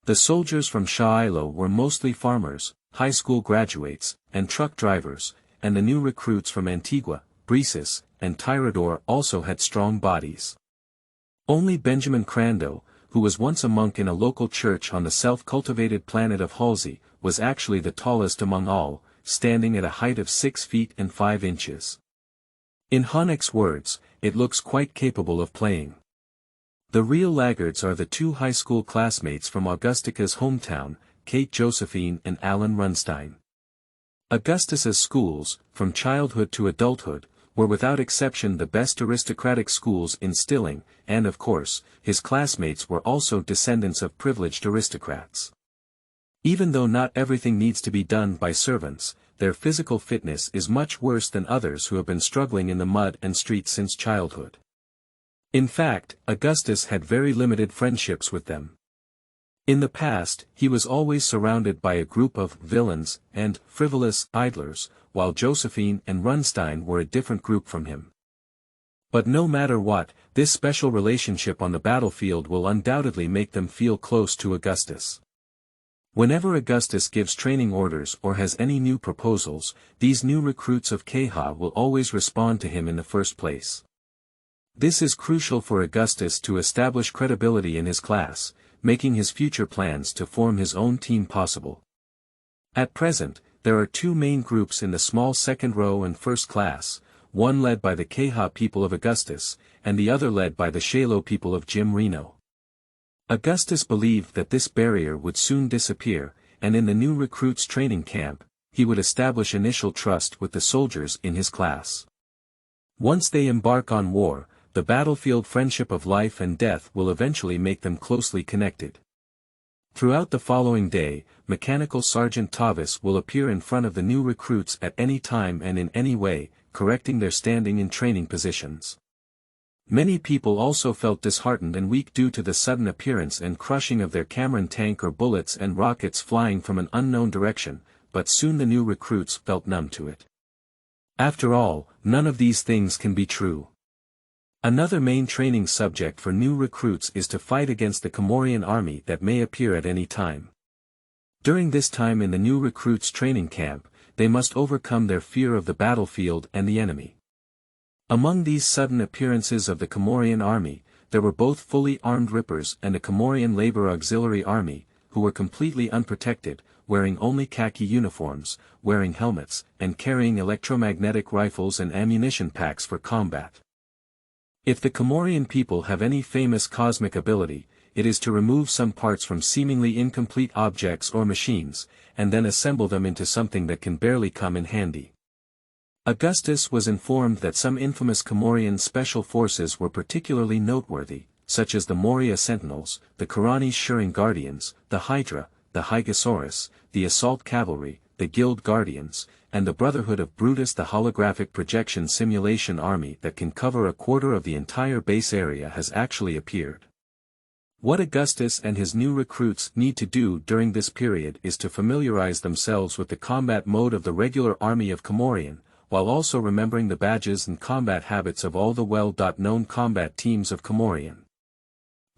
The soldiers from Shailo were mostly farmers, high school graduates, and truck drivers, and the new recruits from Antigua, Bresis, and Tyrador also had strong bodies. Only Benjamin Crando, who was once a monk in a local church on the self-cultivated planet of Halsey, was actually the tallest among all, standing at a height of 6 feet and 5 inches. In Honek's words, it looks quite capable of playing. The real laggards are the 2 high school classmates from Augustica's hometown, Kate Josephine and Alan Runstein. Augustus's schools, from childhood to adulthood, were without exception the best aristocratic schools in Stilling, and of course, his classmates were also descendants of privileged aristocrats. Even though not everything needs to be done by servants, their physical fitness is much worse than others who have been struggling in the mud and streets since childhood. In fact, Augustus had very limited friendships with them. In the past, he was always surrounded by a group of villains and frivolous idlers, while Josephine and Runstein were a different group from him. But no matter what, this special relationship on the battlefield will undoubtedly make them feel close to Augustus. Whenever Augustus gives training orders or has any new proposals, these new recruits of Keha will always respond to him in the first place. This is crucial for Augustus to establish credibility in his class, making his future plans to form his own team possible. At present, there are 2 main groups in the small second row and first class, one led by the Keha people of Augustus, and the other led by the Shalo people of Jim Reno. Augustus believed that this barrier would soon disappear, and in the new recruits training camp, he would establish initial trust with the soldiers in his class. Once they embark on war, the battlefield friendship of life and death will eventually make them closely connected. Throughout the following day, Mechanical Sergeant Tavis will appear in front of the new recruits at any time and in any way, correcting their standing in training positions. Many people also felt disheartened and weak due to the sudden appearance and crushing of their Cameron tank or bullets and rockets flying from an unknown direction, but soon the new recruits felt numb to it. After all, none of these things can be true. Another main training subject for new recruits is to fight against the Comorian army that may appear at any time. During this time in the new recruits training camp, they must overcome their fear of the battlefield and the enemy. Among these sudden appearances of the Comorian army, there were both fully armed Rippers and a Comorian Labor Auxiliary Army, who were completely unprotected, wearing only khaki uniforms, wearing helmets, and carrying electromagnetic rifles and ammunition packs for combat. If the Comorian people have any famous cosmic ability, it is to remove some parts from seemingly incomplete objects or machines, and then assemble them into something that can barely come in handy. Augustus was informed that some infamous Comorian special forces were particularly noteworthy, such as the Moria Sentinels, the Korani Shuring Guardians, the Hydra, the Hygosaurus, the Assault Cavalry, the Guild Guardians, and the Brotherhood of Brutus, the holographic projection simulation army that can cover a quarter of the entire base area has actually appeared. What Augustus and his new recruits need to do during this period is to familiarize themselves with the combat mode of the regular army of Comorian, while also remembering the badges and combat habits of all the well-known combat teams of Comorian.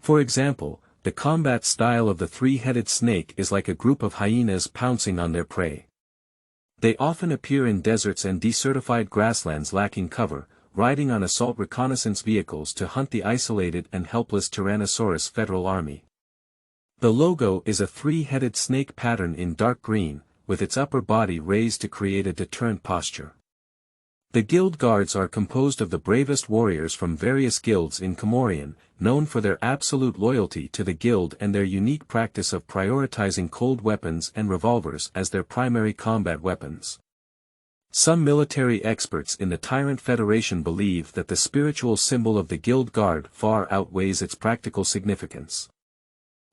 For example, the combat style of the three-headed snake is like a group of hyenas pouncing on their prey. They often appear in deserts and desertified grasslands lacking cover, riding on assault reconnaissance vehicles to hunt the isolated and helpless Tyrannosaurus Federal Army. The logo is a three-headed snake pattern in dark green, with its upper body raised to create a deterrent posture. The guild guards are composed of the bravest warriors from various guilds in Comorian, known for their absolute loyalty to the guild and their unique practice of prioritizing cold weapons and revolvers as their primary combat weapons. Some military experts in the Tyrant Federation believe that the spiritual symbol of the guild guard far outweighs its practical significance.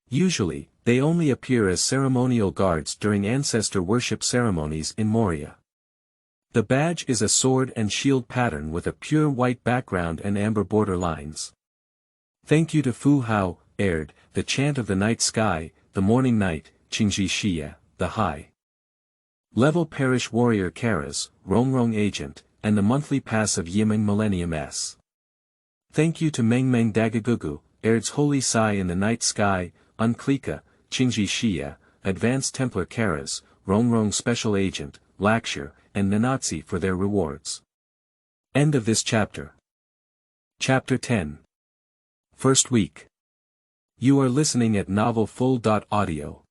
Usually, they only appear as ceremonial guards during ancestor worship ceremonies in Moria. The badge is a sword and shield pattern with a pure white background and amber border lines. Thank you to Fu Hao, Aird, the chant of the night sky, the morning night, Qingji Xia, the high level parish warrior Karas, Rongrong agent, and the monthly pass of Yiming Millennium S. Thank you to Meng Dagagugu, Aird's holy Sai in the night sky, Unklika, Qingji Xia, Advanced Templar Karas, Rongrong Special Agent, Lakshur, and Nanatsi for their rewards. End of this chapter. Chapter 10. First Week. You are listening at novelfull.audio.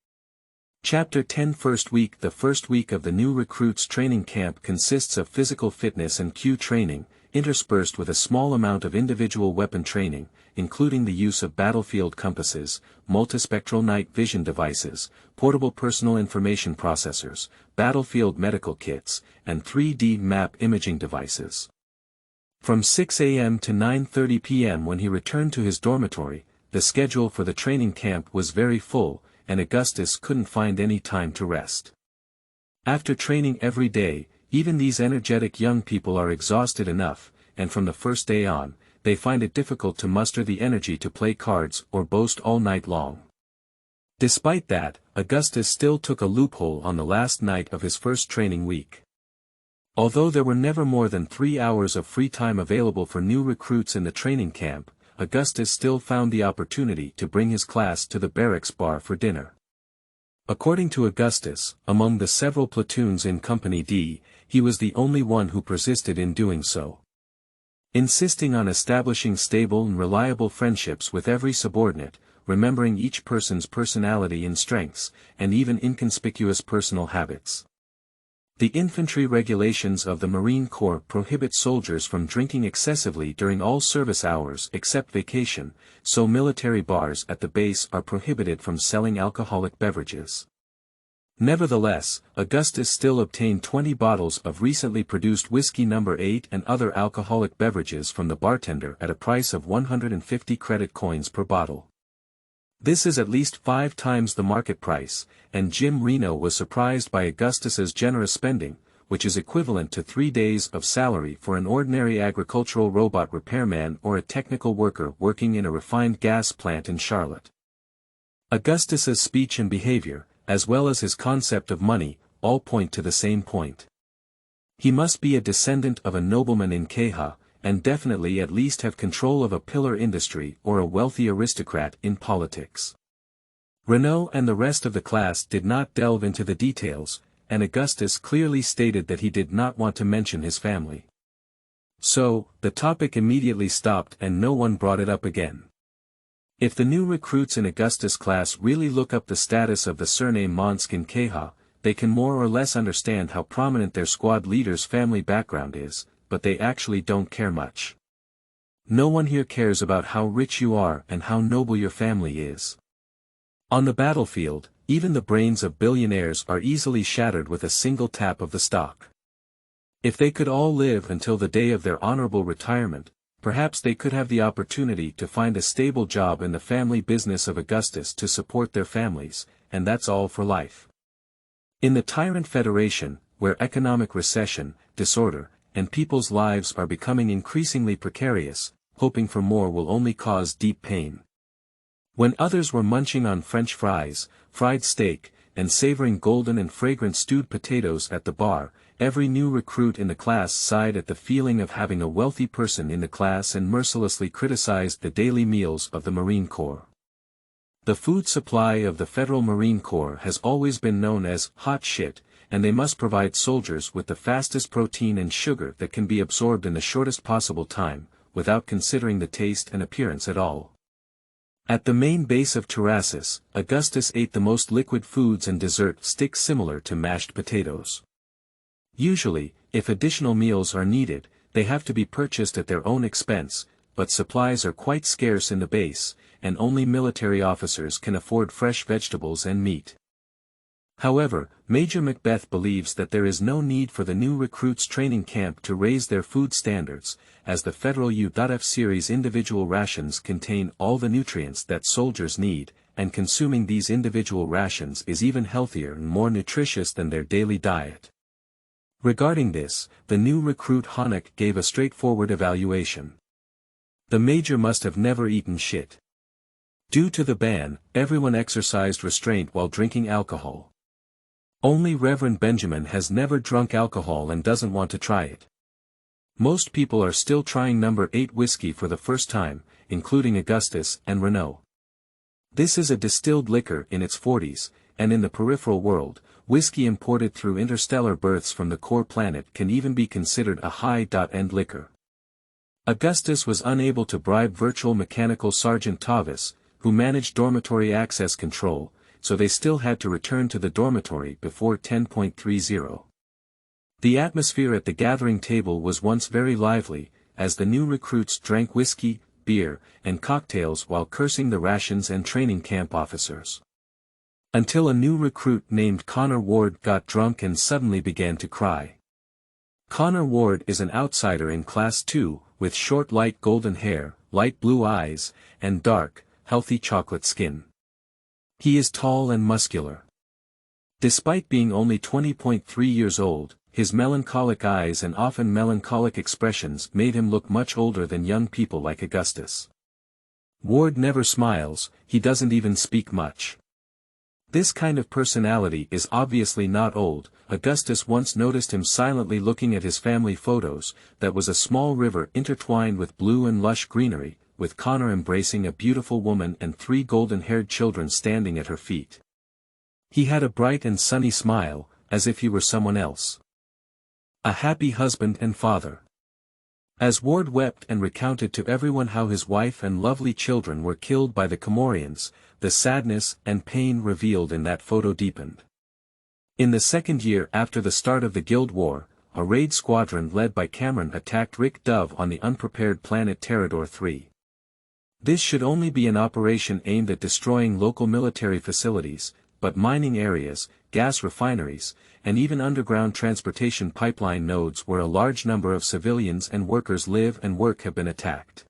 Chapter 10 First Week. The first week of the new recruits training camp consists of physical fitness and Q training, interspersed with a small amount of individual weapon training, including the use of battlefield compasses, multispectral night vision devices, portable personal information processors, battlefield medical kits, and 3D map imaging devices. From 6 a.m. to 9:30 p.m. when he returned to his dormitory, the schedule for the training camp was very full, and Augustus couldn't find any time to rest. After training every day, even these energetic young people are exhausted enough, and from the first day on, they find it difficult to muster the energy to play cards or boast all night long. Despite that, Augustus still took a loophole on the last night of his first training week. Although there were never more than 3 hours of free time available for new recruits in the training camp, Augustus still found the opportunity to bring his class to the barracks bar for dinner. According to Augustus, among the several platoons in Company D, he was the only one who persisted in doing so. Insisting on establishing stable and reliable friendships with every subordinate, remembering each person's personality and strengths, and even inconspicuous personal habits. The infantry regulations of the Marine Corps prohibit soldiers from drinking excessively during all service hours except vacation, so military bars at the base are prohibited from selling alcoholic beverages. Nevertheless, Augustus still obtained 20 bottles of recently produced whiskey No. 8 and other alcoholic beverages from the bartender at a price of 150 credit coins per bottle. This is at least 5 times the market price, and Jim Renault was surprised by Augustus's generous spending, which is equivalent to 3 days of salary for an ordinary agricultural robot repairman or a technical worker working in a refined gas plant in Charlotte. Augustus's speech and behavior, as well as his concept of money, all point to the same point. He must be a descendant of a nobleman in Keha, and definitely at least have control of a pillar industry or a wealthy aristocrat in politics. Renault and the rest of the class did not delve into the details, and Augustus clearly stated that he did not want to mention his family. So, the topic immediately stopped and no one brought it up again. If the new recruits in Augustus' class really look up the status of the surname Monsk in Keha, they can more or less understand how prominent their squad leader's family background is, but they actually don't care much. No one here cares about how rich you are and how noble your family is. On the battlefield, even the brains of billionaires are easily shattered with a single tap of the stock. If they could all live until the day of their honorable retirement, perhaps they could have the opportunity to find a stable job in the family business of Augustus to support their families, and that's all for life. In the Tyrant Federation, where economic recession, disorder, and people's lives are becoming increasingly precarious, hoping for more will only cause deep pain. When others were munching on French fries, fried steak, and savoring golden and fragrant stewed potatoes at the bar, every new recruit in the class sighed at the feeling of having a wealthy person in the class and mercilessly criticized the daily meals of the Marine Corps. The food supply of the Federal Marine Corps has always been known as hot shit, and they must provide soldiers with the fastest protein and sugar that can be absorbed in the shortest possible time, without considering the taste and appearance at all. At the main base of Turassis, Augustus ate the most liquid foods and dessert sticks similar to mashed potatoes. Usually, if additional meals are needed, they have to be purchased at their own expense, but supplies are quite scarce in the base, and only military officers can afford fresh vegetables and meat. However, Major Macbeth believes that there is no need for the new recruits' training camp to raise their food standards, as the Federal U.F series individual rations contain all the nutrients that soldiers need, and consuming these individual rations is even healthier and more nutritious than their daily diet. Regarding this, the new recruit Honeck gave a straightforward evaluation. The major must have never eaten shit. Due to the ban, everyone exercised restraint while drinking alcohol. Only Reverend Benjamin has never drunk alcohol and doesn't want to try it. Most people are still trying No. 8 whiskey for the first time, including Augustus and Renault. This is a distilled liquor in its 40s, and in the peripheral world, whiskey imported through interstellar berths from the core planet can even be considered a high-end liquor. Augustus was unable to bribe virtual mechanical Sergeant Tavis, who managed dormitory access control, so they still had to return to the dormitory before 10.30. The atmosphere at the gathering table was once very lively, as the new recruits drank whiskey, beer, and cocktails while cursing the rations and training camp officers. Until a new recruit named Connor Ward got drunk and suddenly began to cry. Connor Ward is an outsider in Class 2, with short light golden hair, light blue eyes, and dark, healthy chocolate skin. He is tall and muscular. Despite being only 20.3 years old, his melancholic eyes and often melancholic expressions made him look much older than young people like Augustus. Ward never smiles, he doesn't even speak much. This kind of personality is obviously not old. Augustus once noticed him silently looking at his family photos, that was a small river intertwined with blue and lush greenery, with Connor embracing a beautiful woman and 3 golden-haired children standing at her feet. He had a bright and sunny smile, as if he were someone else. A happy husband and father. As Ward wept and recounted to everyone how his wife and lovely children were killed by the Comorians, the sadness and pain revealed in that photo deepened. In the second year after the start of the Guild War, a raid squadron led by Cameron attacked Rick Dove on the unprepared planet Terrador 3. This should only be an operation aimed at destroying local military facilities, but mining areas, gas refineries, and even underground transportation pipeline nodes where a large number of civilians and workers live and work have been attacked.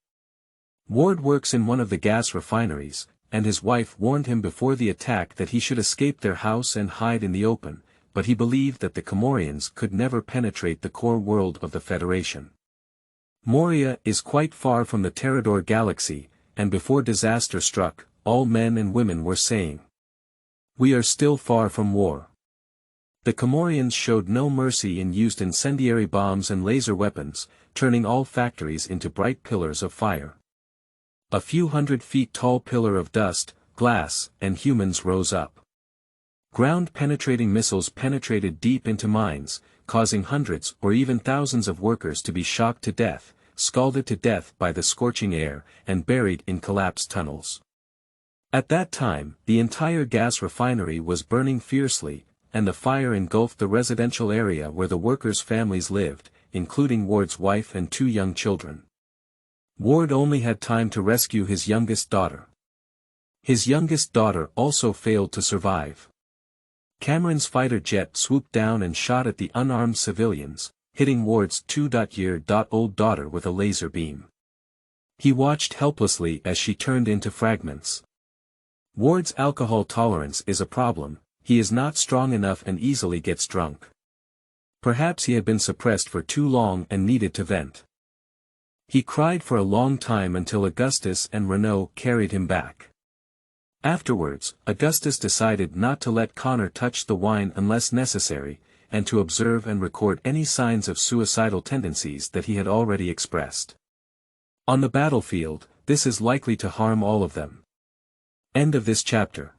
Ward works in one of the gas refineries, and his wife warned him before the attack that he should escape their house and hide in the open, but he believed that the Comorians could never penetrate the core world of the Federation. Moria is quite far from the Terrador galaxy, and before disaster struck, all men and women were saying, "We are still far from war." The Comorians showed no mercy and used incendiary bombs and laser weapons, turning all factories into bright pillars of fire. A few 100 feet tall pillar of dust, glass, and humans rose up. Ground-penetrating missiles penetrated deep into mines, causing hundreds or even thousands of workers to be shocked to death, scalded to death by the scorching air, and buried in collapsed tunnels. At that time, the entire gas refinery was burning fiercely, and the fire engulfed the residential area where the workers' families lived, including Ward's wife and 2 young children. Ward only had time to rescue his youngest daughter. His youngest daughter also failed to survive. Cameron's fighter jet swooped down and shot at the unarmed civilians, hitting Ward's 2-year-old daughter with a laser beam. He watched helplessly as she turned into fragments. Ward's alcohol tolerance is a problem, he is not strong enough and easily gets drunk. Perhaps he had been suppressed for too long and needed to vent. He cried for a long time until Augustus and Renault carried him back. Afterwards, Augustus decided not to let Connor touch the wine unless necessary, and to observe and record any signs of suicidal tendencies that he had already expressed. On the battlefield, this is likely to harm all of them. End of this chapter.